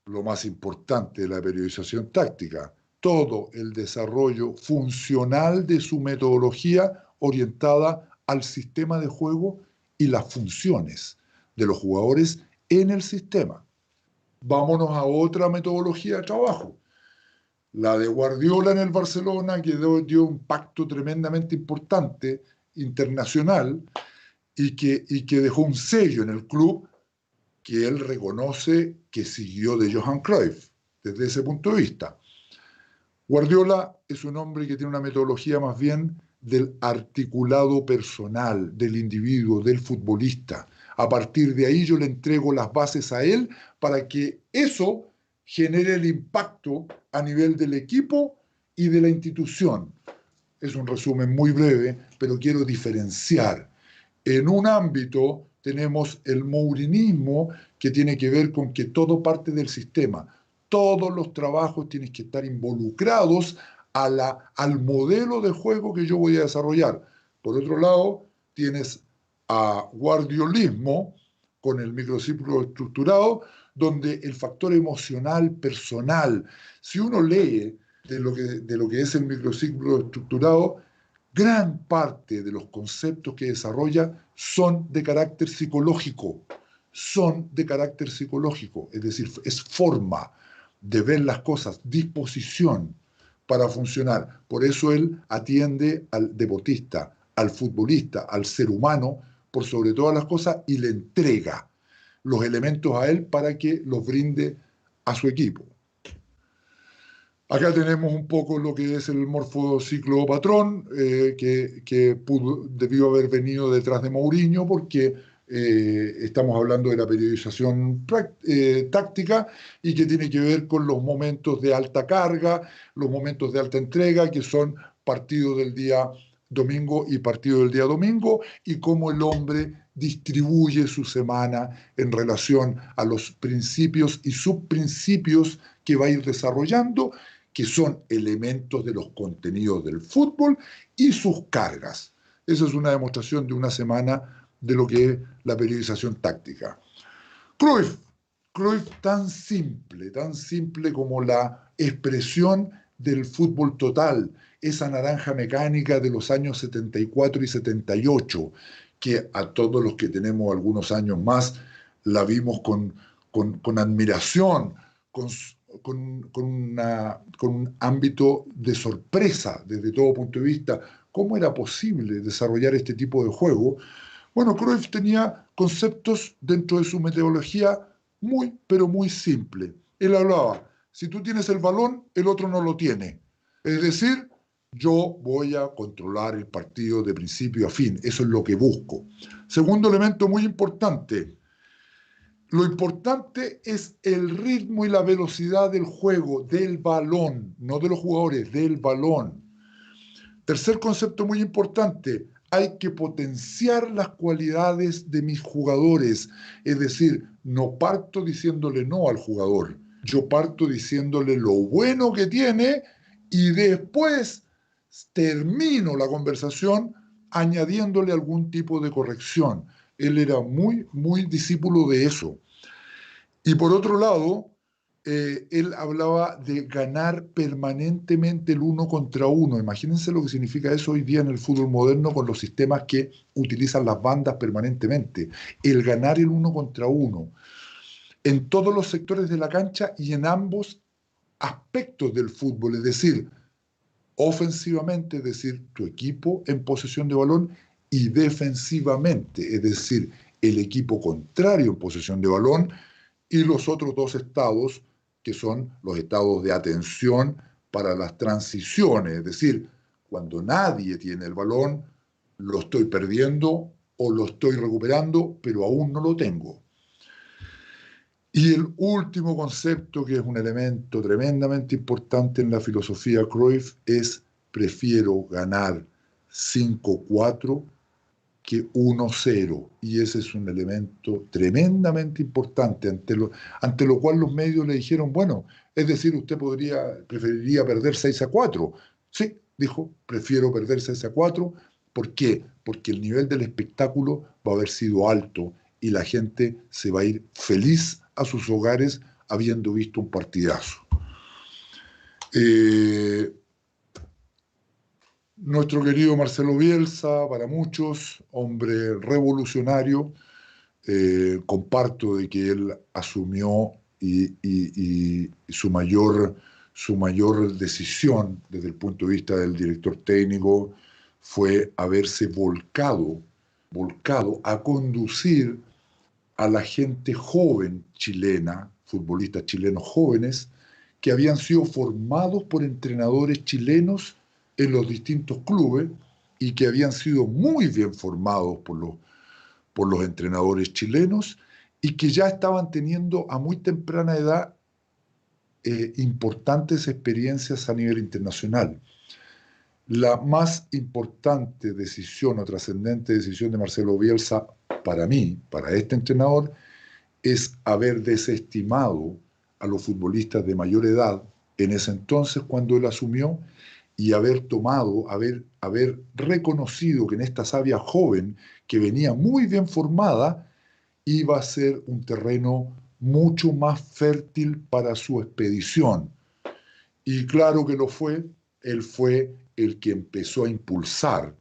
Lo más importante de la periodización táctica, todo el desarrollo funcional de su metodología orientada al sistema de juego y las funciones de los jugadores en el sistema. Vámonos a otra metodología de trabajo. La de Guardiola en el Barcelona, que dio un pacto tremendamente importante, internacional, y que dejó un sello en el club que él reconoce que siguió de Johan Cruyff desde ese punto de vista. Guardiola es un hombre que tiene una metodología más bien del articulado personal, del individuo, del futbolista. A partir de ahí yo le entrego las bases a él para que eso genere el impacto a nivel del equipo y de la institución. Es un resumen muy breve, pero quiero diferenciar. En un ámbito tenemos el mourinismo, que tiene que ver con que todo parte del sistema. Todos los trabajos tienen que estar involucrados al modelo de juego que yo voy a desarrollar. Por otro lado, tienes a guardiolismo con el microciclo estructurado, donde el factor emocional, personal, si uno lee de lo que es el microciclo estructurado, gran parte de los conceptos que desarrolla son de carácter psicológico, es decir, es forma de ver las cosas, disposición para funcionar. Por eso él atiende al deportista, al futbolista, al ser humano, por sobre todas las cosas, y le entrega los elementos a él para que los brinde a su equipo. Acá tenemos un poco lo que es el morfociclo patrón, que debió haber venido detrás de Mourinho, porque estamos hablando de la periodización táctica y que tiene que ver con los momentos de alta carga, los momentos de alta entrega, que son partido del día domingo y partido del día domingo, y cómo el hombre distribuye su semana en relación a los principios y subprincipios que va a ir desarrollando, que son elementos de los contenidos del fútbol y sus cargas. Esa es una demostración de una semana de lo que es la periodización táctica. Cruyff tan simple como la expresión del fútbol total, esa naranja mecánica de los años 74 y 78, que a todos los que tenemos algunos años más la vimos con admiración, con un ámbito de sorpresa desde todo punto de vista. ¿Cómo era posible desarrollar este tipo de juego? Bueno, Cruyff tenía conceptos dentro de su metodología muy, pero muy simple. Él hablaba, si tú tienes el balón, el otro no lo tiene. Es decir, yo voy a controlar el partido de principio a fin. Eso es lo que busco. Segundo elemento muy importante, lo importante es el ritmo y la velocidad del juego, del balón, no de los jugadores, del balón. Tercer concepto muy importante, hay que potenciar las cualidades de mis jugadores. Es decir, no parto diciéndole no al jugador, yo parto diciéndole lo bueno que tiene y después termino la conversación añadiéndole algún tipo de corrección. Él era muy, muy discípulo de eso. Y por otro lado, él hablaba de ganar permanentemente el uno contra uno. Imagínense lo que significa eso hoy día en el fútbol moderno con los sistemas que utilizan las bandas permanentemente. El ganar el uno contra uno en todos los sectores de la cancha y en ambos aspectos del fútbol, es decir, ofensivamente, es decir, tu equipo en posesión de balón, y defensivamente, es decir, el equipo contrario en posesión de balón, y los otros dos estados, que son los estados de atención para las transiciones, es decir, cuando nadie tiene el balón, lo estoy perdiendo o lo estoy recuperando, pero aún no lo tengo. Y el último concepto, que es un elemento tremendamente importante en la filosofía Cruyff, es prefiero ganar 5-4 que 1-0. Y ese es un elemento tremendamente importante, ante lo cual los medios le dijeron, bueno, es decir, usted preferiría perder 6-4. Sí, dijo, prefiero perder 6-4. ¿Por qué? Porque el nivel del espectáculo va a haber sido alto y la gente se va a ir feliz a sus hogares habiendo visto un partidazo. Nuestro querido Marcelo Bielsa, para muchos, hombre revolucionario, comparto de que él asumió y su mayor decisión desde el punto de vista del director técnico fue haberse volcado a conducir a la gente joven chilena, futbolistas chilenos jóvenes, que habían sido formados por entrenadores chilenos en los distintos clubes y que habían sido muy bien formados por los entrenadores chilenos y que ya estaban teniendo a muy temprana edad importantes experiencias a nivel internacional. La más importante decisión o trascendente decisión de Marcelo Bielsa para mí, para este entrenador, es haber desestimado a los futbolistas de mayor edad en ese entonces cuando él asumió y haber reconocido que en esta savia joven que venía muy bien formada iba a ser un terreno mucho más fértil para su expedición. Y claro que lo fue, él fue el que empezó a impulsar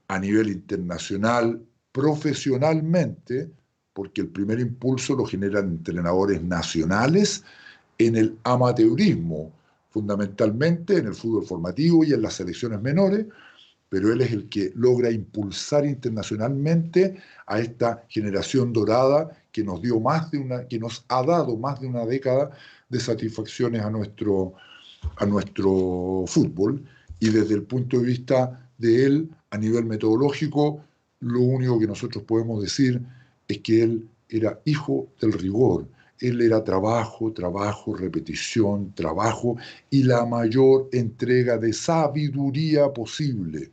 a nivel internacional, profesionalmente, porque el primer impulso lo generan entrenadores nacionales en el amateurismo, fundamentalmente en el fútbol formativo y en las selecciones menores, pero él es el que logra impulsar internacionalmente a esta generación dorada que que nos ha dado más de una década de satisfacciones a nuestro fútbol. Y desde el punto de vista de él, a nivel metodológico, lo único que nosotros podemos decir es que él era hijo del rigor. Él era trabajo, trabajo, repetición, trabajo y la mayor entrega de sabiduría posible.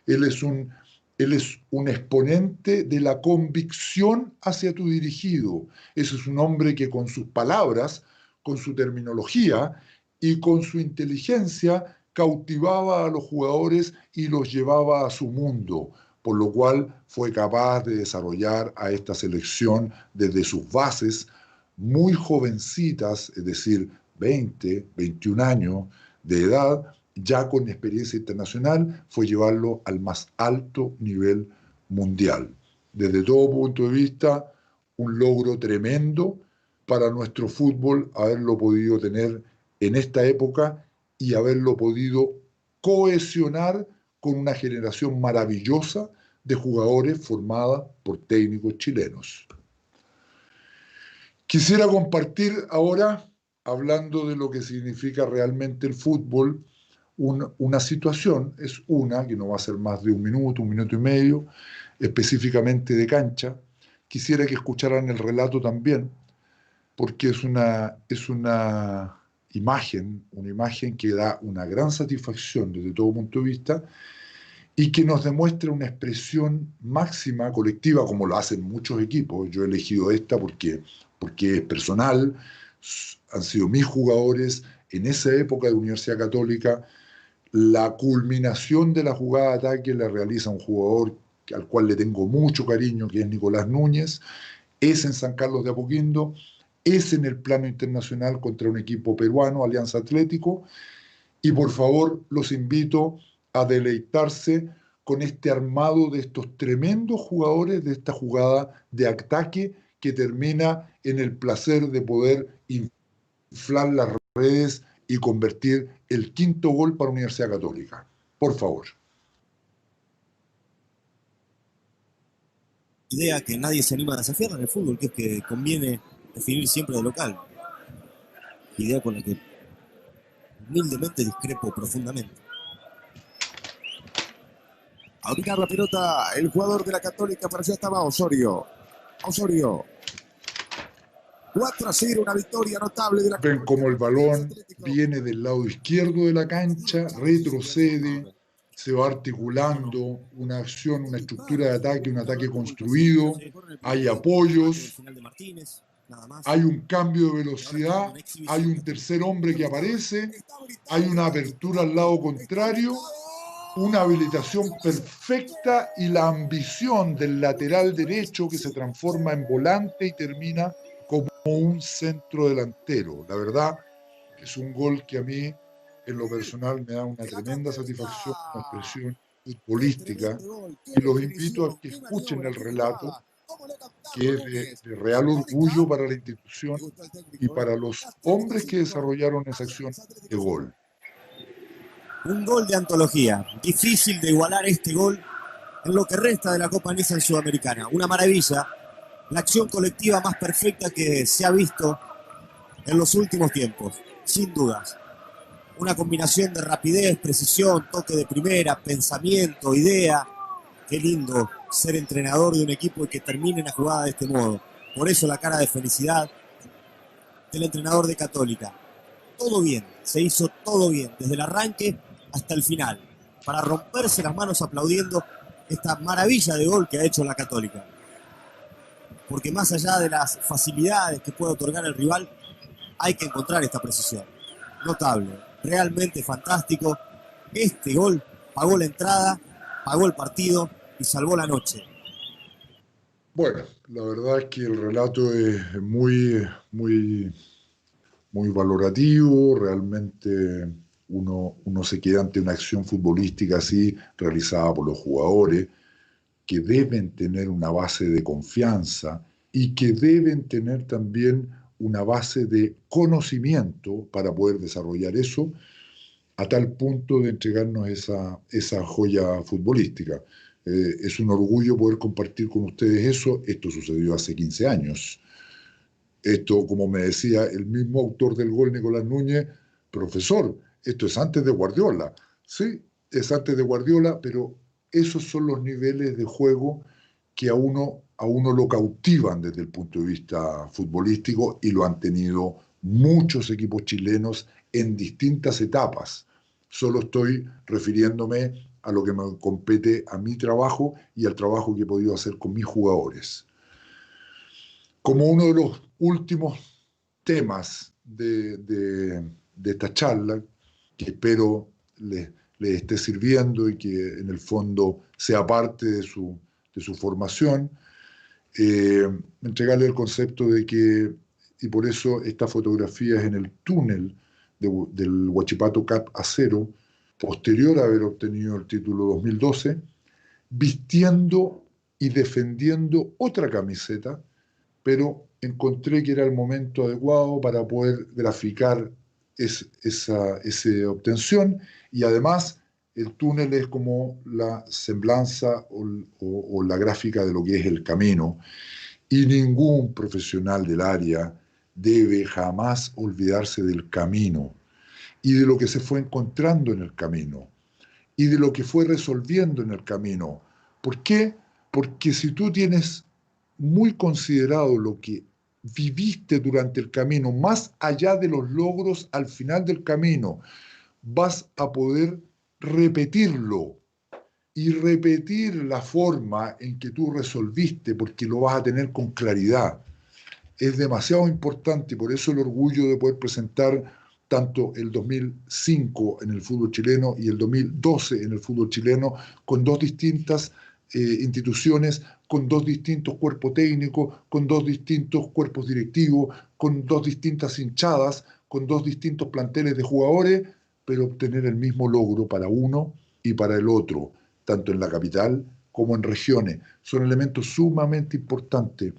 Él es un, él es un exponente de la convicción hacia tu dirigido. Ese es un hombre que con sus palabras, con su terminología y con su inteligencia cautivaba a los jugadores y los llevaba a su mundo, por lo cual fue capaz de desarrollar a esta selección desde sus bases muy jovencitas, es decir, 20, 21 años de edad, ya con experiencia internacional, fue llevarlo al más alto nivel mundial. Desde todo punto de vista, un logro tremendo para nuestro fútbol haberlo podido tener en esta época y haberlo podido cohesionar con una generación maravillosa de jugadores formada por técnicos chilenos. Quisiera compartir ahora, hablando de lo que significa realmente el fútbol, una situación, es una que no va a ser más de un minuto y medio, específicamente de cancha. Quisiera que escucharan el relato también, porque es una imagen que da una gran satisfacción desde todo punto de vista y que nos demuestra una expresión máxima colectiva, como lo hacen muchos equipos. Yo he elegido esta porque es personal, han sido mis jugadores en esa época de Universidad Católica. La culminación de la jugada de ataque la realiza un jugador al cual le tengo mucho cariño, que es Nicolás Núñez, es en San Carlos de Apoquindo, es en el plano internacional contra un equipo peruano, Alianza Atlético, y por favor los invito a deleitarse con este armado de estos tremendos jugadores, de esta jugada de ataque que termina en el placer de poder inflar las redes y convertir el quinto gol para Universidad Católica. Por favor. Idea que nadie se anima a desafiar en el fútbol, que es que conviene definir siempre de local. Idea con la que humildemente discrepo profundamente. A dominar la pelota, el jugador de la Católica, para allá estaba Osorio. Osorio. 4-0, una victoria notable de la Ven Católica. como el balón viene del lado izquierdo de la cancha, retrocede, se va articulando una acción, una estructura de ataque, un ataque construido, hay apoyos, hay un cambio de velocidad, hay un tercer hombre que aparece, hay una apertura al lado contrario, una habilitación perfecta y la ambición del lateral derecho que se transforma en volante y termina como un centro delantero. La verdad es un gol que a mí, en lo personal, me da una tremenda satisfacción, una expresión futbolística, y los invito a que escuchen el relato, que es de real orgullo para la institución y para los hombres que desarrollaron esa acción de gol. Un gol de antología. Difícil de igualar este gol en lo que resta de la Copa Nissan Sudamericana. Una maravilla. La acción colectiva más perfecta que se ha visto en los últimos tiempos. Sin dudas. Una combinación de rapidez, precisión, toque de primera, pensamiento, idea. Qué lindo ser entrenador de un equipo y que termine la jugada de este modo. Por eso la cara de felicidad del entrenador de Católica. Todo bien, se hizo todo bien, desde el arranque hasta el final, para romperse las manos aplaudiendo esta maravilla de gol que ha hecho la Católica. Porque más allá de las facilidades que puede otorgar el rival, hay que encontrar esta precisión. Notable, realmente fantástico. Este gol pagó la entrada, pagó el partido y salvó la noche. Bueno, la verdad es que el relato es muy valorativo, realmente uno se queda ante una acción futbolística así realizada por los jugadores que deben tener una base de confianza y que deben tener también una base de conocimiento para poder desarrollar eso a tal punto de entregarnos esa joya futbolística. Es un orgullo poder compartir con ustedes eso. Esto sucedió hace 15 años. Esto, como me decía el mismo autor del gol, Nicolás Núñez, profesor, esto es antes de Guardiola. Sí, es antes de Guardiola, pero esos son los niveles de juego que a uno lo cautivan desde el punto de vista futbolístico y lo han tenido muchos equipos chilenos en distintas etapas. Solo estoy refiriéndome a lo que me compete a mi trabajo y al trabajo que he podido hacer con mis jugadores. Como uno de los últimos temas de esta charla, que espero les esté sirviendo y que en el fondo sea parte de su formación, entregarle el concepto de que, y por eso esta fotografía es en el túnel del Huachipato Cup Acero, posterior a haber obtenido el título 2012, vistiendo y defendiendo otra camiseta, pero encontré que era el momento adecuado para poder graficar esa obtención, y además el túnel es como la semblanza o la gráfica de lo que es el camino, y ningún profesional del área debe jamás olvidarse del camino y de lo que se fue encontrando en el camino y de lo que fue resolviendo en el camino. ¿Por qué? Porque si tú tienes muy considerado lo que viviste durante el camino, más allá de los logros al final del camino, vas a poder repetirlo y repetir la forma en que tú resolviste, porque lo vas a tener con claridad. Es demasiado importante y por eso el orgullo de poder presentar tanto el 2005 en el fútbol chileno y el 2012 en el fútbol chileno con dos distintas instituciones, con dos distintos cuerpos técnicos, con dos distintos cuerpos directivos, con dos distintas hinchadas, con dos distintos planteles de jugadores, pero obtener el mismo logro para uno y para el otro, tanto en la capital como en regiones. Son elementos sumamente importantes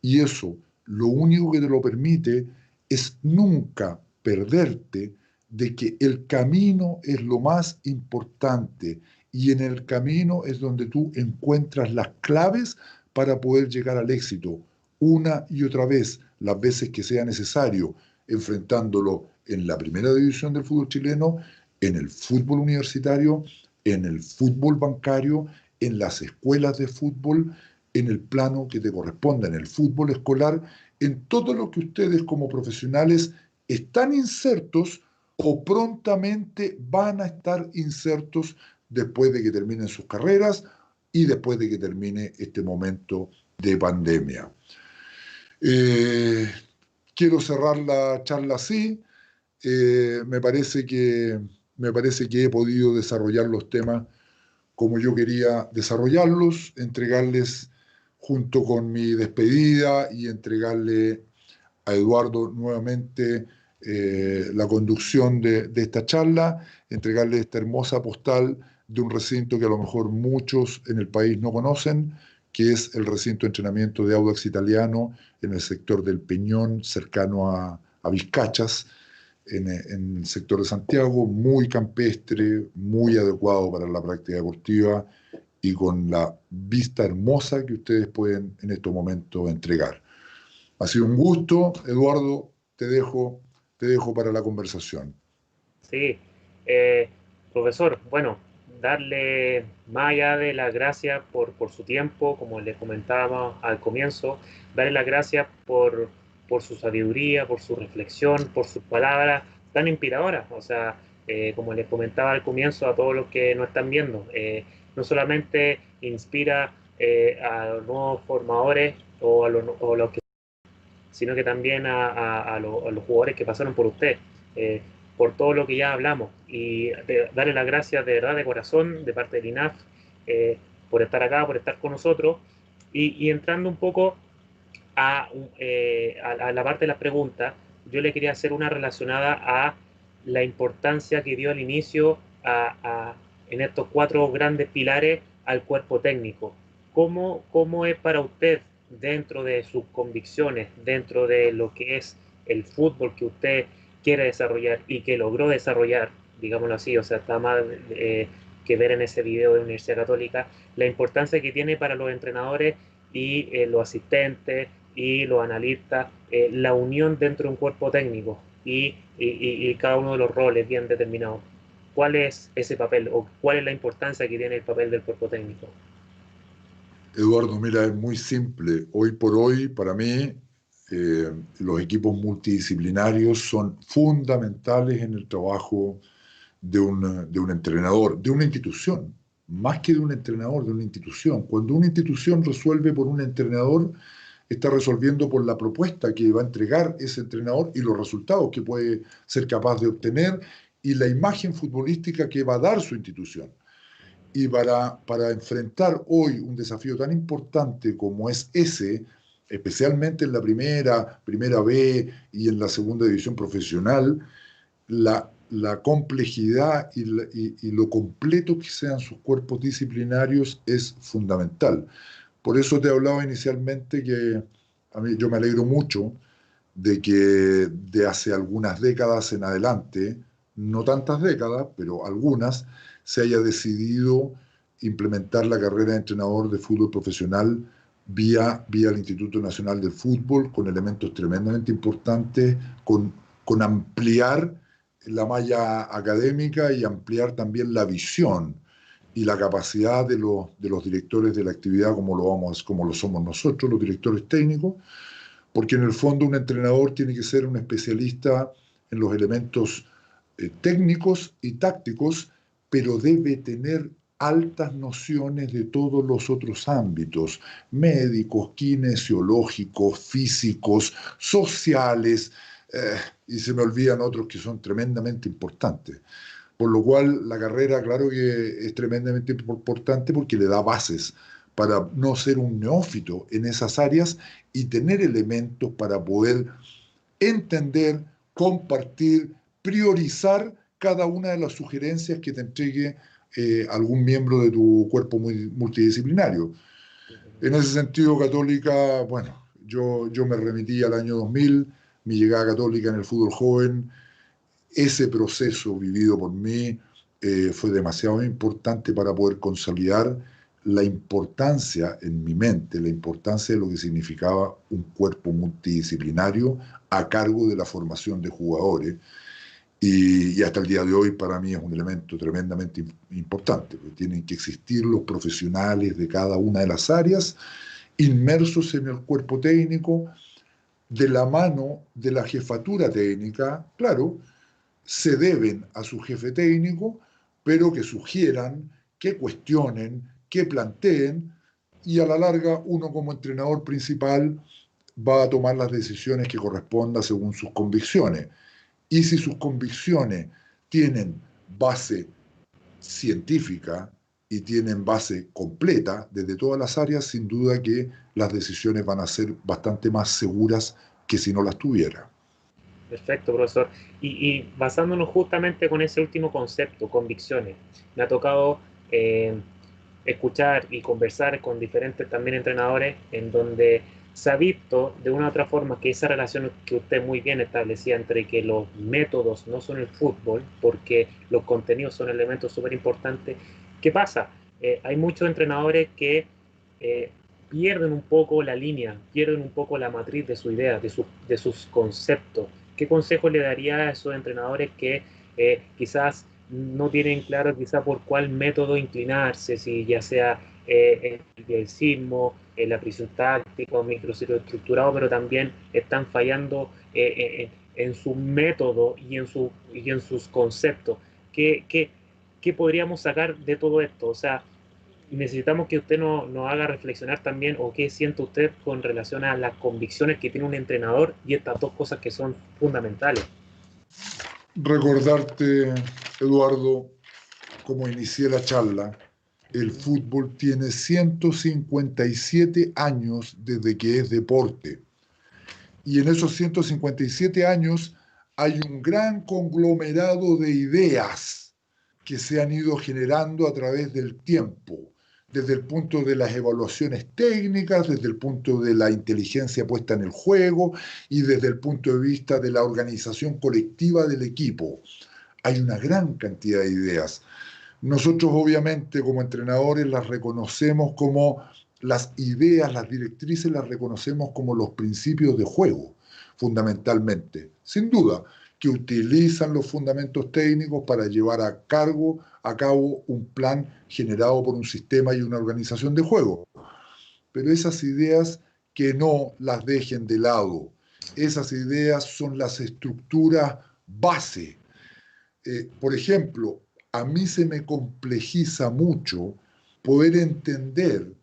y eso lo único que te lo permite es nunca perderte de que el camino es lo más importante y en el camino es donde tú encuentras las claves para poder llegar al éxito una y otra vez, las veces que sea necesario, enfrentándolo en la primera división del fútbol chileno, en el fútbol universitario, en el fútbol bancario, en las escuelas de fútbol, en el plano que te corresponda, en el fútbol escolar, en todo lo que ustedes como profesionales están insertos o prontamente van a estar insertos después de que terminen sus carreras y después de que termine este momento de pandemia. Quiero cerrar la charla así. Me parece que he podido desarrollar los temas como yo quería desarrollarlos, entregarles junto con mi despedida y entregarle a Eduardo nuevamente la conducción de esta charla, entregarle esta hermosa postal de un recinto que a lo mejor muchos en el país no conocen, que es el recinto de entrenamiento de Audax Italiano en el sector del Peñón, cercano a Vizcachas, en el sector de Santiago, muy campestre, muy adecuado para la práctica deportiva y con la vista hermosa que ustedes pueden en estos momentos entregar. Ha sido un gusto, Eduardo, te dejo para la conversación. Sí, profesor, bueno, darle más allá de las gracias por su tiempo, como les comentábamos al comienzo, darle las gracias por su sabiduría, por su reflexión, por sus palabras tan inspiradoras. O sea, como les comentaba al comienzo a todos los que nos están viendo, no solamente inspira a los nuevos formadores o los que, sino que también a los jugadores que pasaron por usted. Por todo lo que ya hablamos y darle las gracias de verdad, de corazón, de parte del INAF, por estar acá, por estar con nosotros y entrando un poco a la parte de las preguntas, yo le quería hacer una relacionada a la importancia que dio al inicio en estos 4 grandes pilares al cuerpo técnico. ¿Cómo es para usted, dentro de sus convicciones, dentro de lo que es el fútbol que usted quiere desarrollar y que logró desarrollar, digámoslo así, o sea, está más que ver en ese video de Universidad Católica, la importancia que tiene para los entrenadores y los asistentes y los analistas, la unión dentro de un cuerpo técnico y cada uno de los roles bien determinados? ¿Cuál es ese papel o cuál es la importancia que tiene el papel del cuerpo técnico? Eduardo, mira, es muy simple. Hoy por hoy, para mí, los equipos multidisciplinarios son fundamentales en el trabajo de un entrenador, de una institución, más que de un entrenador, de una institución. Cuando una institución resuelve por un entrenador, está resolviendo por la propuesta que va a entregar ese entrenador y los resultados que puede ser capaz de obtener y la imagen futbolística que va a dar su institución. Y para enfrentar hoy un desafío tan importante como es ese, especialmente en la primera B y en la segunda división profesional, la complejidad y lo completo que sean sus cuerpos disciplinarios es fundamental. Por eso te hablaba inicialmente que a mí yo me alegro mucho de que de hace algunas décadas en adelante, no tantas décadas, pero algunas, se haya decidido implementar la carrera de entrenador de fútbol profesional vía el Instituto Nacional del Fútbol, con elementos tremendamente importantes, con ampliar la malla académica y ampliar también la visión y la capacidad de los directores de la actividad como lo somos nosotros, los directores técnicos, porque en el fondo un entrenador tiene que ser un especialista en los elementos técnicos y tácticos, pero debe tener altas nociones de todos los otros ámbitos, médicos, kinesiológicos, físicos, sociales, y se me olvidan otros que son tremendamente importantes. Por lo cual la carrera, claro que es tremendamente importante porque le da bases para no ser un neófito en esas áreas y tener elementos para poder entender, compartir, priorizar cada una de las sugerencias que te entregue algún miembro de tu cuerpo multidisciplinario. En ese sentido, Católica, bueno, yo me remití al año 2000, mi llegada a Católica en el fútbol joven. Ese proceso vivido por mí fue demasiado importante para poder consolidar la importancia en mi mente, la importancia de lo que significaba un cuerpo multidisciplinario a cargo de la formación de jugadores. Y hasta el día de hoy para mí es un elemento tremendamente importante, porque tienen que existir los profesionales de cada una de las áreas inmersos en el cuerpo técnico, de la mano de la jefatura técnica, claro, se deben a su jefe técnico, pero que sugieran, que cuestionen, que planteen, y a la larga uno como entrenador principal va a tomar las decisiones que correspondan según sus convicciones. Y si sus convicciones tienen base científica y tienen base completa desde todas las áreas, sin duda que las decisiones van a ser bastante más seguras que si no las tuviera. Perfecto, profesor. Y basándonos justamente con ese último concepto, convicciones, me ha tocado escuchar y conversar con diferentes también entrenadores en donde se ha visto de una u otra forma que esa relación que usted muy bien establecía entre que los métodos no son el fútbol, porque los contenidos son elementos súper importantes. ¿Qué pasa? Hay muchos entrenadores que eh, pierden un poco la línea, pierden un poco la matriz de su idea, de sus conceptos. ¿Qué consejo le daría a esos entrenadores que quizás no tienen claro quizá por cuál método inclinarse, si ya sea el bielcismo, la prisión táctica o microciclo estructurado, pero también están fallando en su método y en sus conceptos? ¿Qué podríamos sacar de todo esto? O sea, necesitamos que usted nos haga reflexionar también o qué siente usted con relación a las convicciones que tiene un entrenador y estas dos cosas que son fundamentales. Recordarte, Eduardo, como inicié la charla, el fútbol tiene 157 años desde que es deporte. Y en esos 157 años hay un gran conglomerado de ideas que se han ido generando a través del tiempo, desde el punto de las evaluaciones técnicas, desde el punto de la inteligencia puesta en el juego y desde el punto de vista de la organización colectiva del equipo. Hay una gran cantidad de ideas. Nosotros obviamente como entrenadores las reconocemos como las ideas, las directrices las reconocemos como los principios de juego, fundamentalmente. Sin duda, que utilizan los fundamentos técnicos para llevar a cabo un plan generado por un sistema y una organización de juego. Pero esas ideas que no las dejen de lado, esas ideas son las estructuras base. Por ejemplo, a mí se me complejiza mucho poder entender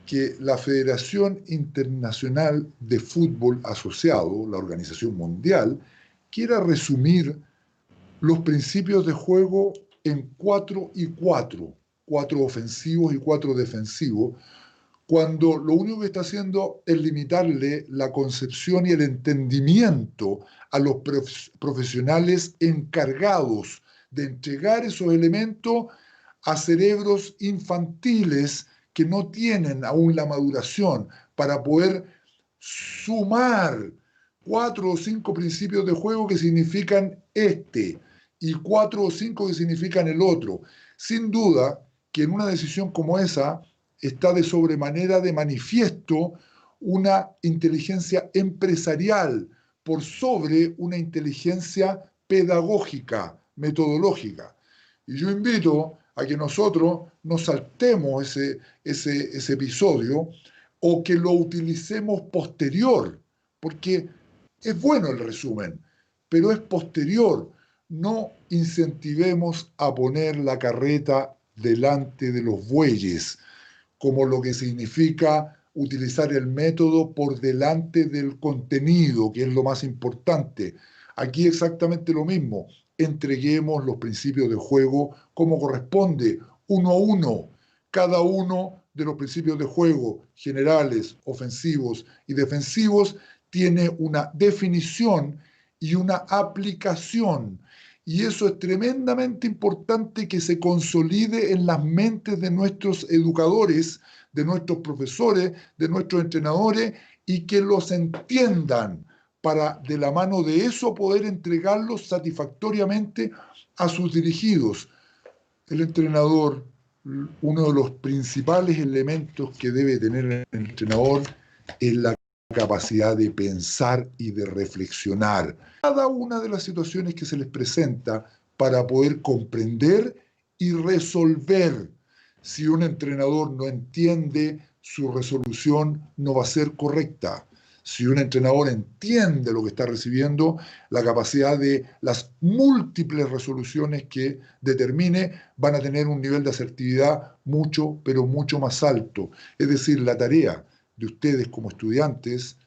que la Federación Internacional de Fútbol Asociado, la Organización Mundial, quiera resumir los principios de juego en 4 y 4, 4 ofensivos y 4 defensivos, cuando lo único que está haciendo es limitarle la concepción y el entendimiento a los profesionales encargados de entregar esos elementos a cerebros infantiles que no tienen aún la maduración para poder sumar 4 o 5 principios de juego que significan este y 4 o 5 que significan el otro. Sin duda que en una decisión como esa está de sobremanera de manifiesto una inteligencia empresarial por sobre una inteligencia pedagógica, metodológica. Y yo invito a que nosotros nos saltemos ese episodio o que lo utilicemos posterior, porque es bueno el resumen, pero es posterior. No incentivemos a poner la carreta delante de los bueyes, como lo que significa utilizar el método por delante del contenido, que es lo más importante. Aquí exactamente lo mismo. Entreguemos los principios de juego como corresponde, uno a uno. Cada uno de los principios de juego generales, ofensivos y defensivos tiene una definición y una aplicación. Y eso es tremendamente importante que se consolide en las mentes de nuestros educadores, de nuestros profesores, de nuestros entrenadores, y que los entiendan para de la mano de eso poder entregarlos satisfactoriamente a sus dirigidos. El entrenador, uno de los principales elementos que debe tener el entrenador es la capacidad de pensar y de reflexionar cada una de las situaciones que se les presenta para poder comprender y resolver. Si un entrenador no entiende su resolución no va a ser correcta. Si un entrenador entiende lo que está recibiendo, la capacidad de las múltiples resoluciones que determine van a tener un nivel de asertividad mucho, pero mucho más alto. Es decir, la tarea de ustedes como estudiantes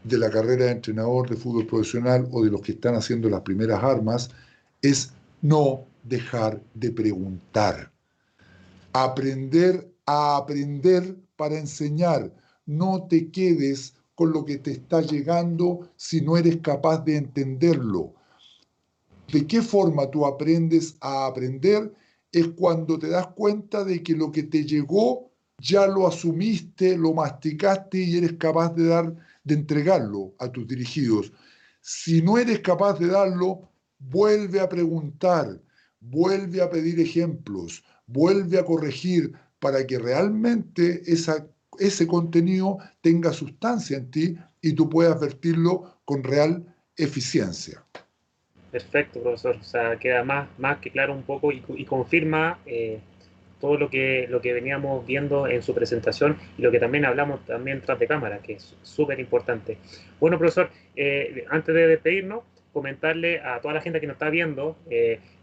de la carrera de entrenador de fútbol profesional o de los que están haciendo las primeras armas es no dejar de preguntar. Aprender a aprender para enseñar. No te quedes con lo que te está llegando si no eres capaz de entenderlo. ¿De qué forma tú aprendes a aprender? Es cuando te das cuenta de que lo que te llegó ya lo asumiste, lo masticaste y eres capaz de entregarlo a tus dirigidos. Si no eres capaz de darlo, vuelve a preguntar, vuelve a pedir ejemplos, vuelve a corregir para que realmente ese contenido tenga sustancia en ti y tú puedas vertirlo con real eficiencia. Perfecto, profesor. O sea, queda más que claro un poco y confirma todo lo que veníamos viendo en su presentación y lo que también hablamos también tras de cámara, que es súper importante. Bueno, profesor, antes de despedirnos, comentarle a toda la gente que nos está viendo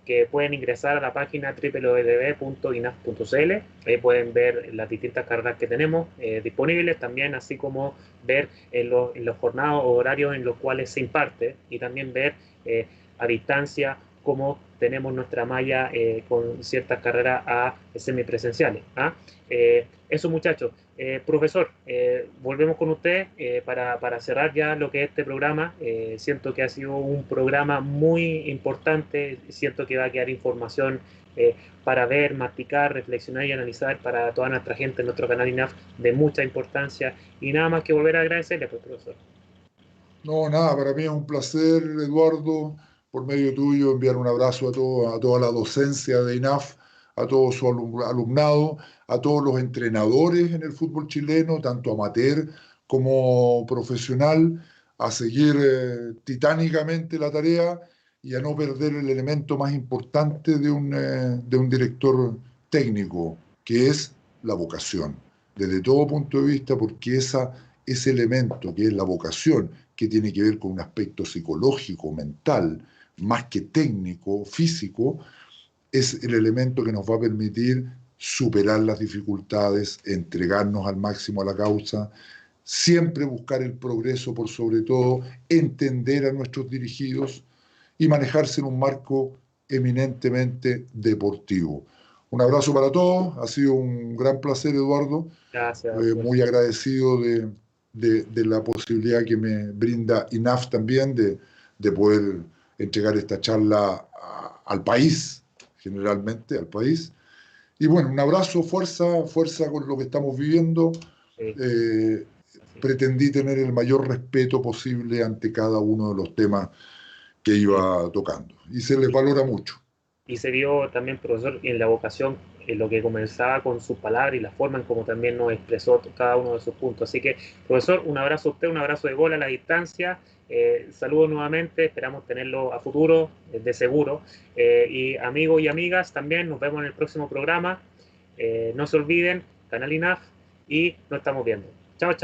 que pueden ingresar a la página www.inaf.cl. Ahí pueden ver las distintas carreras que tenemos disponibles, también así como ver en los jornadas o horarios en los cuales se imparte y también ver a distancia cómo tenemos nuestra malla con ciertas carreras a semipresenciales. Eso, muchachos. Profesor, volvemos con usted para cerrar ya lo que es este programa. Siento que ha sido un programa muy importante. Siento que va a quedar información para ver, masticar, reflexionar y analizar para toda nuestra gente en nuestro canal INAF de mucha importancia. Y nada más que volver a agradecerle, pues, profesor. No, nada, para mí es un placer, Eduardo, por medio tuyo, enviar un abrazo a toda la docencia de INAF, a todo su alumnado, a todos los entrenadores en el fútbol chileno, tanto amateur como profesional, a seguir titánicamente la tarea y a no perder el elemento más importante de un director técnico, que es la vocación, desde todo punto de vista, porque ese elemento que es la vocación, que tiene que ver con un aspecto psicológico, mental, más que técnico, físico, es el elemento que nos va a permitir superar las dificultades, entregarnos al máximo a la causa, siempre buscar el progreso por sobre todo, entender a nuestros dirigidos y manejarse en un marco eminentemente deportivo. Un abrazo para todos, ha sido un gran placer, Eduardo, Gracias, muy profesor. agradecido de la posibilidad que me brinda INAF también de poder entregar esta charla al país, generalmente al país. Y bueno, un abrazo, fuerza con lo que estamos viviendo. Sí, Eh, así. Pretendí tener el mayor respeto posible ante cada uno de los temas que Sí. iba tocando. Y se les valora mucho. Y se vio también, profesor, en la vocación, en lo que comenzaba con sus palabras y la forma en cómo también nos expresó cada uno de sus puntos. Así que, profesor, un abrazo a usted, un abrazo de gol a la distancia. Saludos nuevamente, esperamos tenerlo a futuro, de seguro. Y amigos y amigas, también nos vemos en el próximo programa. No se olviden, Canal INAF y nos estamos viendo. Chao, chao.